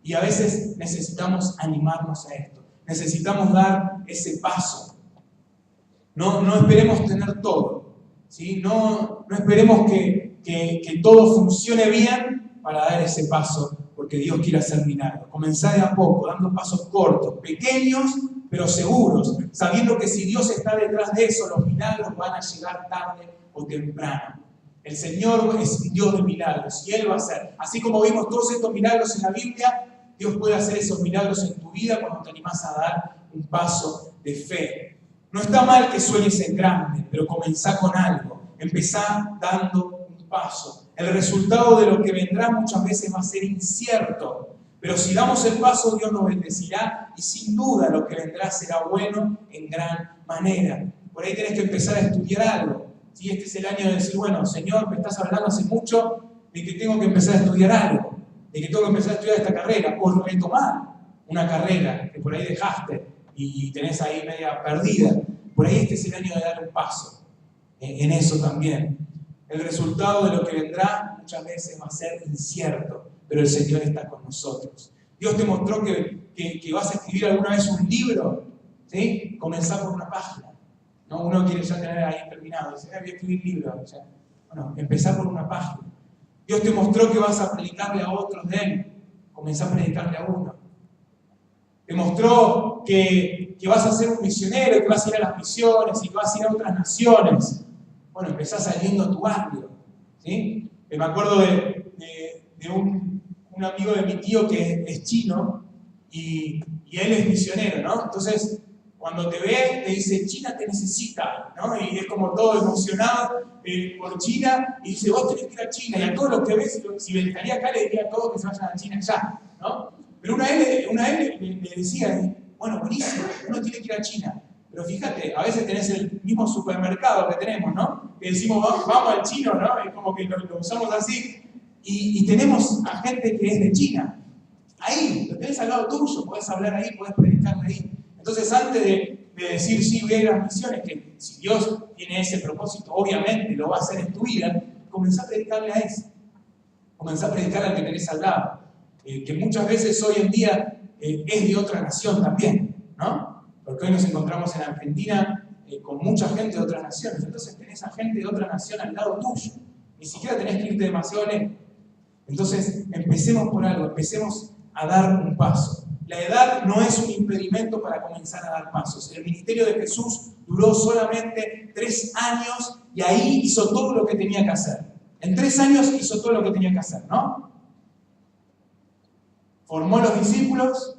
Y a veces necesitamos animarnos a esto, necesitamos dar ese paso. No esperemos tener todo, ¿sí? No esperemos que todo funcione bien para dar ese paso, porque Dios quiere hacer milagros. Comenzá de a poco, dando pasos cortos, pequeños, pero seguros, sabiendo que si Dios está detrás de eso, los milagros van a llegar tarde o temprano. El Señor es un Dios de milagros y Él va a hacer. Así como vimos todos estos milagros en la Biblia, Dios puede hacer esos milagros en tu vida cuando te animás a dar un paso de fe. No está mal que sueñes en grande, pero comenzá con algo. Empezá dando un paso. El resultado de lo que vendrá muchas veces va a ser incierto, pero si damos el paso, Dios nos bendecirá y sin duda lo que vendrá será bueno en gran manera. Por ahí tenés que empezar a estudiar algo. ¿Sí? Este es el año de decir, bueno, Señor, me estás hablando hace mucho de que tengo que empezar a estudiar algo, de que tengo que empezar a estudiar esta carrera, o retomar una carrera que por ahí dejaste y tenés ahí media perdida. Por ahí este es el año de dar un paso en eso también. El resultado de lo que vendrá muchas veces va a ser incierto, pero el Señor está con nosotros. Dios te mostró que vas a escribir alguna vez un libro, ¿sí? Comenzar por una página. ¿No? Uno quiere ya tener ahí terminado, dice, voy a escribir libros. Bueno, empezar por una página. Dios te mostró que vas a predicarle a otros de Él, comenzar a predicarle a uno. Te mostró que vas a ser un misionero, que vas a ir a las misiones y que vas a ir a otras naciones. Bueno, empezás saliendo a tu barrio, ¿sí? Me acuerdo de un amigo de mi tío que es chino y él es misionero, ¿no? Entonces, cuando te ve, te dice, China te necesita, ¿no? Y es como todo emocionado por China y dice, vos tenés que ir a China. Y a todos los que ves, si estaría acá, le diría a todos que se vayan a China ya, ¿no? Pero una vez le decía, bueno, buenísimo, uno tiene que ir a China. Pero fíjate, a veces tenés el mismo supermercado que tenemos, ¿no? Que decimos, vamos al chino, ¿no? Es como que lo usamos así. Y tenemos a gente que es de China. Ahí, lo tenés al lado tuyo, podés hablar ahí, podés predicarle ahí. Entonces, antes de decir, sí, voy a ir a las misiones, que si Dios tiene ese propósito, obviamente lo va a hacer en tu vida, comenzá a predicarle a ese. Comenzá a predicarle al que tenés al lado. Que muchas veces hoy en día es de otra nación también, ¿no? Porque hoy nos encontramos en Argentina con mucha gente de otras naciones. Entonces tenés a gente de otra nación al lado tuyo. Ni siquiera tenés que irte demasiado lejos. Entonces, empecemos por algo, empecemos a dar un paso. La edad no es un impedimento para comenzar a dar pasos. El ministerio de Jesús duró solamente 3 años y ahí hizo todo lo que tenía que hacer. En 3 años hizo todo lo que tenía que hacer, ¿no? Formó a los discípulos,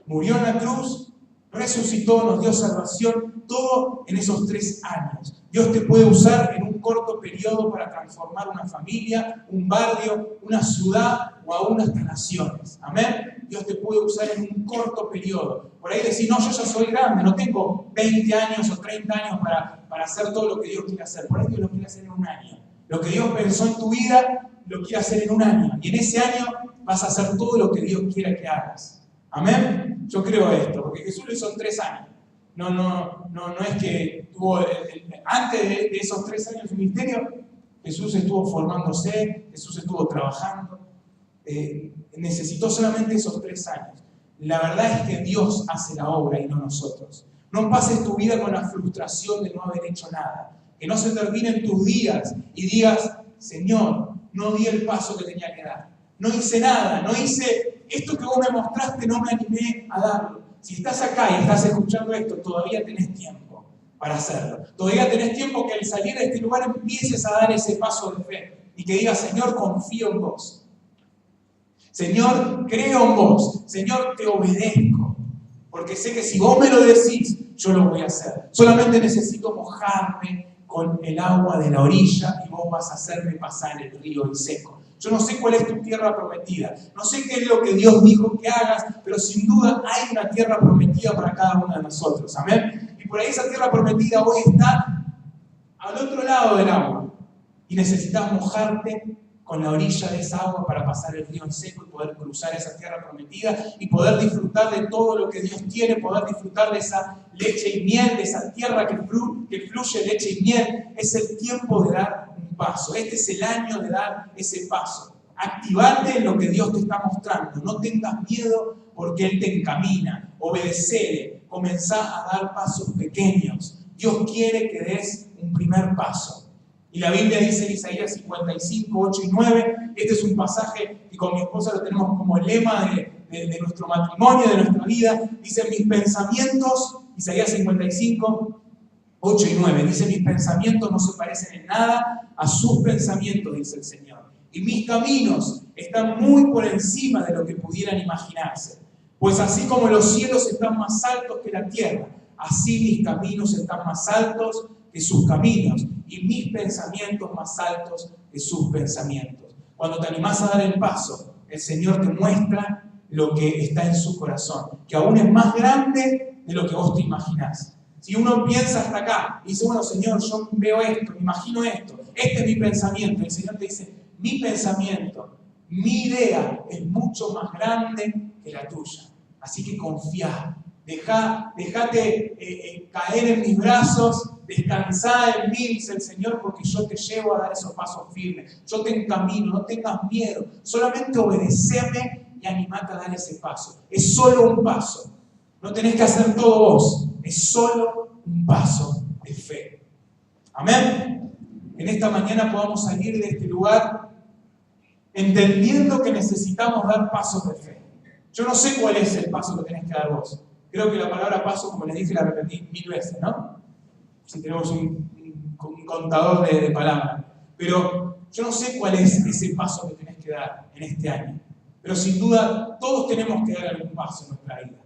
murió en la cruz, resucitó, nos dio salvación, todo en esos 3 años. Dios te puede usar en un corto periodo para transformar una familia, un barrio, una ciudad o aún hasta naciones. Amén. Dios te puede usar en un corto periodo. Por ahí decir, no, yo ya soy grande, no tengo 20 años o 30 años para hacer todo lo que Dios quiere hacer. Por ahí Dios lo quiere hacer en un año. Lo que Dios pensó en tu vida, lo quiere hacer en un año. Y en ese año vas a hacer todo lo que Dios quiera que hagas. Amén. Yo creo esto, porque Jesús lo hizo en 3 años. No es que tuvo, antes de esos 3 años de ministerio, Jesús estuvo formándose, Jesús estuvo trabajando. Necesitó solamente esos 3 años. La verdad es que Dios hace la obra y no nosotros. No pases tu vida con la frustración de no haber hecho nada. Que no se terminen tus días y digas, Señor, no di el paso que tenía que dar. No hice nada, no hice esto que vos me mostraste, no me animé a darlo. Si estás acá y estás escuchando esto, todavía tenés tiempo para hacerlo. Todavía tenés tiempo que al salir de este lugar empieces a dar ese paso de fe y que digas, Señor, confío en vos. Señor, creo en vos. Señor, te obedezco. Porque sé que si vos me lo decís, yo lo voy a hacer. Solamente necesito mojarme con el agua de la orilla y vos vas a hacerme pasar el río en seco. Yo no sé cuál es tu tierra prometida, no sé qué es lo que Dios dijo que hagas, pero sin duda hay una tierra prometida para cada uno de nosotros, amén. Y por ahí esa tierra prometida hoy está al otro lado del agua y necesitas mojarte con la orilla de esa agua para pasar el río en seco y poder cruzar esa tierra prometida y poder disfrutar de todo lo que Dios tiene, poder disfrutar de esa leche y miel, de esa tierra que fluye leche y miel. Es el tiempo de dar un paso. Este es el año de dar ese paso. Activate en lo que Dios te está mostrando. No tengas miedo porque Él te encamina. Obedecele. Comenzá a dar pasos pequeños. Dios quiere que des un primer paso. Y la Biblia dice en Isaías 55, 8 y 9, este es un pasaje que con mi esposa lo tenemos como lema de nuestro matrimonio, de nuestra vida. Dice, mis pensamientos, Isaías 55, 8 y 9, dice, mis pensamientos no se parecen en nada a sus pensamientos, dice el Señor. Y mis caminos están muy por encima de lo que pudieran imaginarse. Pues así como los cielos están más altos que la tierra, así mis caminos están más altos que sus caminos y mis pensamientos más altos que sus pensamientos. Cuando te animás a dar el paso, el Señor te muestra lo que está en su corazón, que aún es más grande de lo que vos te imaginás. Si uno piensa hasta acá y dice, bueno, Señor, yo veo esto, me imagino esto, este es mi pensamiento, el Señor te dice, mi pensamiento, mi idea es mucho más grande que la tuya. Así que confía, dejate caer en mis brazos, descansá en mí, dice el Señor, porque yo te llevo a dar esos pasos firmes. Yo te encamino, no tengas miedo, solamente obedéceme y animate a dar ese paso. Es solo un paso, no tenés que hacer todo vos, es solo un paso de fe. Amén. En esta mañana podamos salir de este lugar entendiendo que necesitamos dar pasos de fe. Yo no sé cuál es el paso que tenés que dar vos. Creo que la palabra paso, como les dije, la repetí 1000 veces, ¿no? Si tenemos un contador de palabras. Pero yo no sé cuál es ese paso que tenés que dar en este año. Pero sin duda, todos tenemos que dar algún paso en nuestra vida.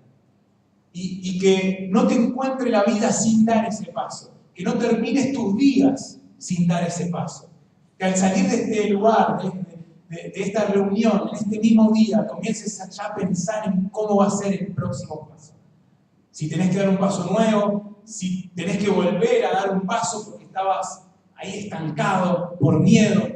Y que no te encuentre la vida sin dar ese paso. Que no termines tus días sin dar ese paso. Que al salir de este lugar, de esta reunión, en este mismo día, comiences a ya pensar en cómo va a ser el próximo paso. Si tenés que dar un paso nuevo, si tenés que volver a dar un paso porque estabas ahí estancado por miedo,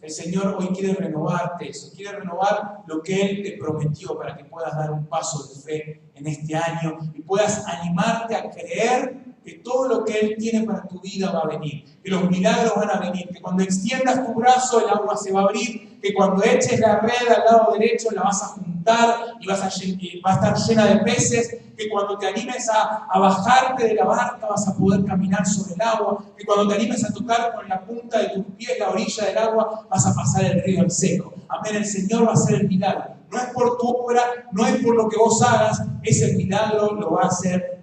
el Señor hoy quiere renovarte eso, quiere renovar lo que Él te prometió para que puedas dar un paso de fe en este año y puedas animarte a creer que todo lo que Él tiene para tu vida va a venir, que los milagros van a venir, que cuando extiendas tu brazo el agua se va a abrir, que cuando eches la red al lado derecho la vas a juntar y va a estar llena de peces, que cuando te animes a bajarte de la barca vas a poder caminar sobre el agua, que cuando te animes a tocar con la punta de tus pies la orilla del agua vas a pasar el río en seco. Amén, el Señor va a hacer el milagro. No es por tu obra, no es por lo que vos hagas, ese milagro lo va a hacer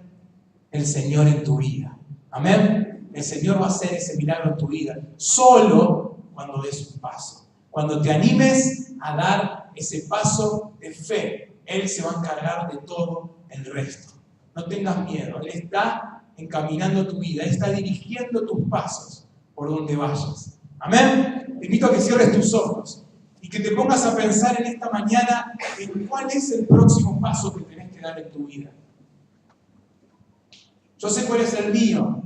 el Señor en tu vida. Amén. El Señor va a hacer ese milagro en tu vida solo cuando des un paso. Cuando te animes a dar ese paso de fe, Él se va a encargar de todo el resto. No tengas miedo. Él está encaminando tu vida. Él está dirigiendo tus pasos por donde vayas. Amén. Te invito a que cierres tus ojos y que te pongas a pensar en esta mañana en cuál es el próximo paso que tenés que dar en tu vida. Yo sé cuál es el mío,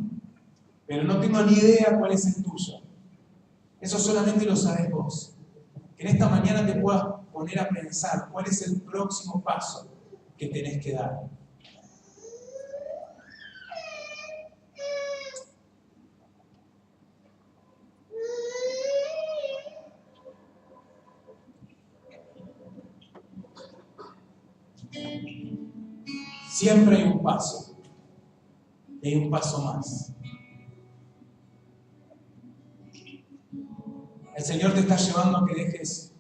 pero no tengo ni idea cuál es el tuyo. Eso solamente lo sabés vos. Que en esta mañana te puedas poner a pensar cuál es el próximo paso que tenés que dar. Siempre hay un paso. Y hay un paso más. El Señor te está llevando a que dejes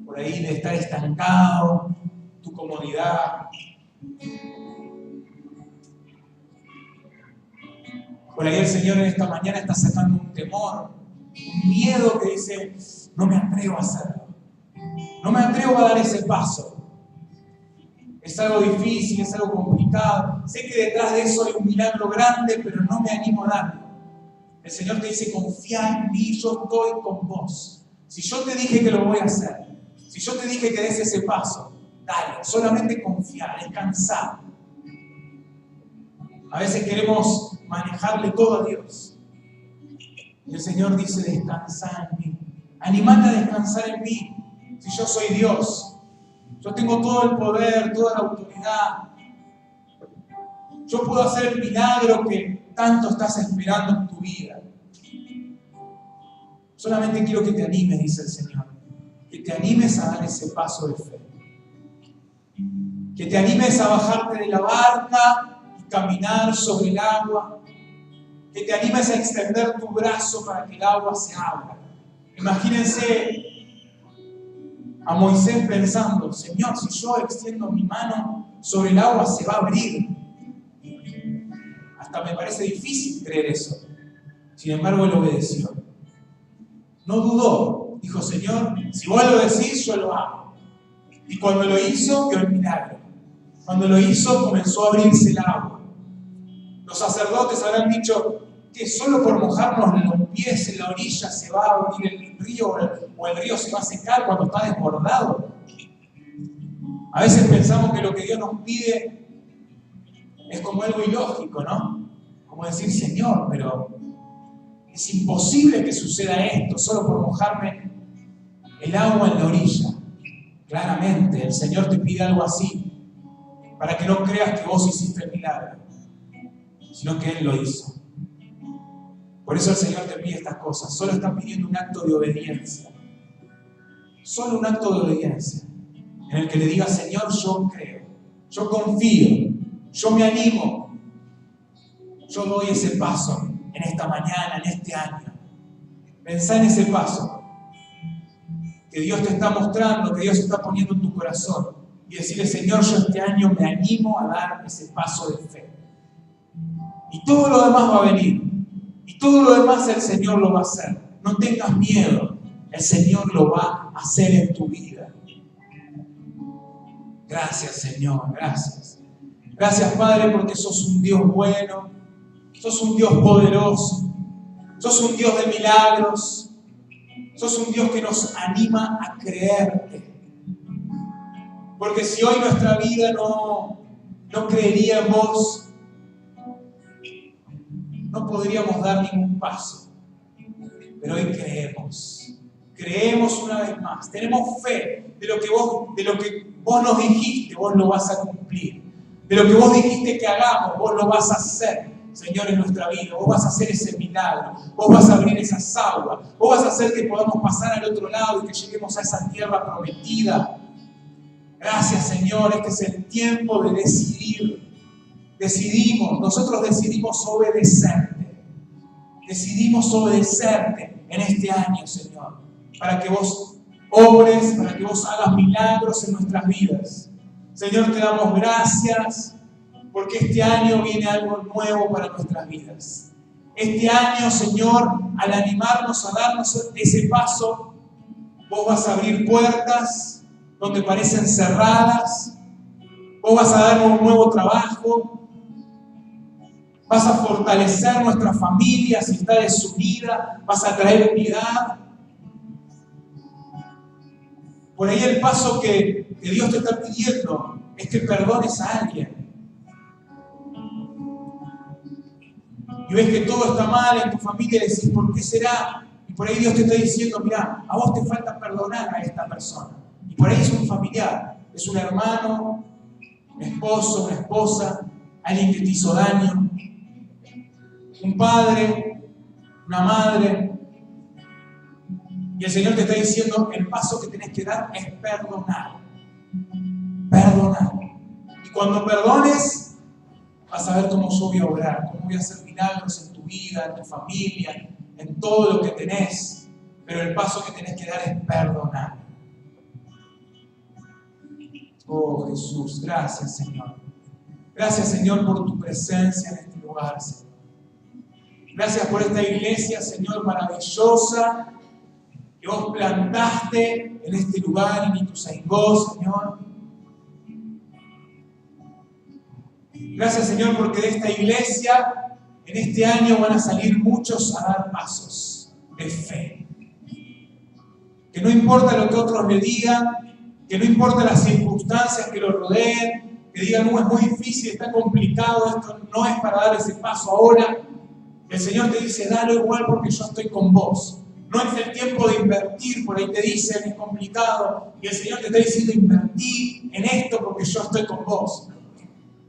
por ahí de estar estancado, tu comodidad. Por ahí el Señor en esta mañana está sacando un temor, un miedo que dice, no me atrevo a hacerlo. No me atrevo a dar ese paso. Es algo difícil, es algo complicado. Sé que detrás de eso hay un milagro grande, pero no me animo a darlo. El Señor te dice, confía en mí, yo estoy con vos. Si yo te dije que lo voy a hacer, si yo te dije que des ese paso, dale, solamente confía, descansá. A veces queremos manejarle todo a Dios. Y el Señor dice, descansa en mí. Animate a descansar en mí. Si yo soy Dios, yo tengo todo el poder, toda la autoridad. Yo puedo hacer el milagro que tanto estás esperando en tu vida. Solamente quiero que te animes, dice el Señor. Que te animes a dar ese paso de fe. Que te animes a bajarte de la barca y caminar sobre el agua. Que te animes a extender tu brazo para que el agua se abra. Imagínense a Moisés pensando, Señor, si yo extiendo mi mano sobre el agua se va a abrir. Hasta me parece difícil creer eso. Sin embargo, él obedeció. No dudó. Dijo, Señor, si vos lo decís, yo lo hago. Y cuando lo hizo, vio el milagro. Cuando lo hizo, comenzó a abrirse el agua. Los sacerdotes habrán dicho que solo por mojarnos los pies en la orilla se va a abrir el río o el río se va a secar cuando está desbordado. A veces pensamos que lo que Dios nos pide es como algo ilógico, ¿no? Como decir, Señor, pero es imposible que suceda esto solo por mojarme el agua en la orilla. Claramente, el Señor te pide algo así, para que no creas que vos hiciste el milagro, sino que Él lo hizo. Por eso el Señor te pide estas cosas. Solo está pidiendo un acto de obediencia. Solo un acto de obediencia, en el que le digas: Señor, yo creo, yo confío, yo me animo, yo doy ese paso en esta mañana, en este año. Pensá en ese paso que Dios te está mostrando, que Dios está poniendo en tu corazón, y decirle: Señor, yo este año me animo a dar ese paso de fe. Y todo lo demás va a venir, y todo lo demás el Señor lo va a hacer. No tengas miedo, el Señor lo va a hacer en tu vida. Gracias, Señor, gracias. Gracias, Padre, porque sos un Dios bueno, sos un Dios poderoso, sos un Dios de milagros, sos un Dios que nos anima a creerte. Porque si hoy nuestra vida no creería en vos, no podríamos dar ningún paso. Pero hoy creemos una vez más, tenemos fe de lo que vos nos dijiste, vos lo vas a cumplir. De lo que vos dijiste que hagamos, vos lo vas a hacer, Señor, en nuestra vida. Vos vas a hacer ese milagro, vos vas a abrir esas aguas, vos vas a hacer que podamos pasar al otro lado y que lleguemos a esa tierra prometida. Gracias, Señor, este es el tiempo de decidir. Nosotros decidimos obedecerte. Decidimos obedecerte en este año, Señor, para que vos obres, para que vos hagas milagros en nuestras vidas. Señor, te damos gracias porque este año viene algo nuevo para nuestras vidas. Este año, Señor, al animarnos a darnos ese paso, vos vas a abrir puertas donde parecen cerradas, vos vas a darnos un nuevo trabajo, vas a fortalecer nuestra familia si está desunida, vas a traer unidad. Por ahí el paso que Dios te está pidiendo es que perdones a alguien. Y ves que todo está mal en tu familia y decís: ¿por qué será? Y por ahí Dios te está diciendo: mira, a vos te falta perdonar a esta persona. Y por ahí es un familiar, es un hermano, un esposo, una esposa, alguien que te hizo daño, un padre, una madre. Y el Señor te está diciendo: el paso que tenés que dar es perdonar. Perdonar. Y cuando perdones, vas a ver cómo yo voy a obrar, cómo voy a hacer milagros en tu vida, en tu familia, en todo lo que tenés. Pero el paso que tenés que dar es perdonar. Oh, Jesús, gracias, Señor. Gracias, Señor, por tu presencia en este lugar, Señor. Gracias por esta iglesia, Señor, maravillosa, que vos plantaste en este lugar, en Ituzaingó, Señor. Gracias, Señor, porque de esta iglesia, en este año van a salir muchos a dar pasos de fe. Que no importa lo que otros le digan, que no importa las circunstancias que lo rodeen, que digan: no, es muy difícil, está complicado, esto no es para dar ese paso ahora. El Señor te dice: dalo igual porque yo estoy con vos. No es el tiempo de invertir, por ahí te dicen: es complicado. Y el Señor te está diciendo: invertí en esto porque yo estoy con vos.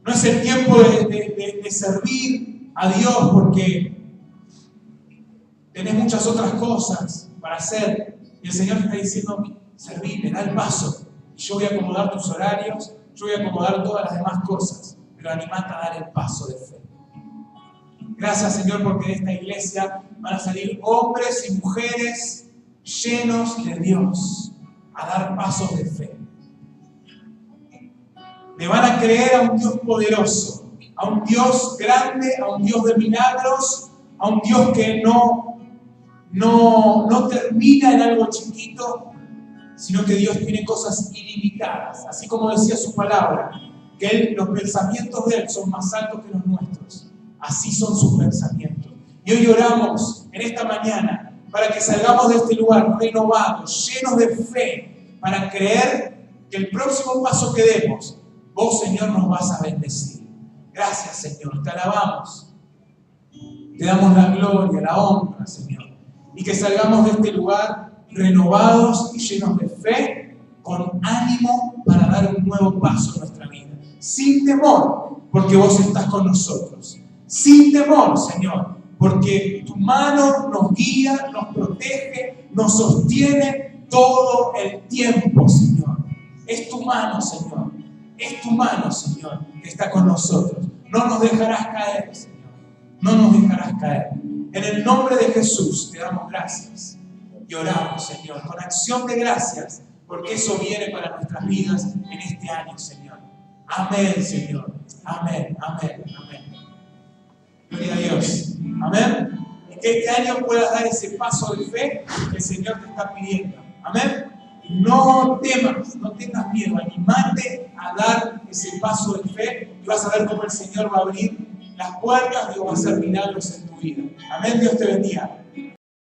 No es el tiempo de servir a Dios porque tenés muchas otras cosas para hacer. Y el Señor te está diciendo: servime, da el paso. Y yo voy a acomodar tus horarios, yo voy a acomodar todas las demás cosas. Pero animate a dar el paso de fe. Gracias, Señor, porque de esta iglesia van a salir hombres y mujeres llenos de Dios a dar pasos de fe. Le van a creer a un Dios poderoso, a un Dios grande, a un Dios de milagros, a un Dios que no termina en algo chiquito, sino que Dios tiene cosas ilimitadas. Así como decía su palabra, que los pensamientos de Él son más altos que los nuestros. Así son sus pensamientos. Y hoy oramos en esta mañana para que salgamos de este lugar renovados, llenos de fe, para creer que el próximo paso que demos, vos, Señor, nos vas a bendecir. Gracias, Señor, te alabamos. Te damos la gloria, la honra, Señor. Y que salgamos de este lugar renovados y llenos de fe, con ánimo para dar un nuevo paso en nuestra vida. Sin temor, porque vos estás con nosotros. Sin temor, Señor, porque tu mano nos guía, nos protege, nos sostiene todo el tiempo, Señor. Es tu mano, Señor. Es tu mano, Señor, que está con nosotros. No nos dejarás caer, Señor. No nos dejarás caer. En el nombre de Jesús te damos gracias y oramos, Señor, con acción de gracias, porque eso viene para nuestras vidas en este año, Señor. Amén, Señor. Amén, amén, amén. Gloria a Dios. Amén. Y que este año puedas dar ese paso de fe que el Señor te está pidiendo. Amén. No temas, no tengas miedo. Animate a dar ese paso de fe y vas a ver cómo el Señor va a abrir las puertas y va a hacer milagros en tu vida. Amén. Dios te bendiga.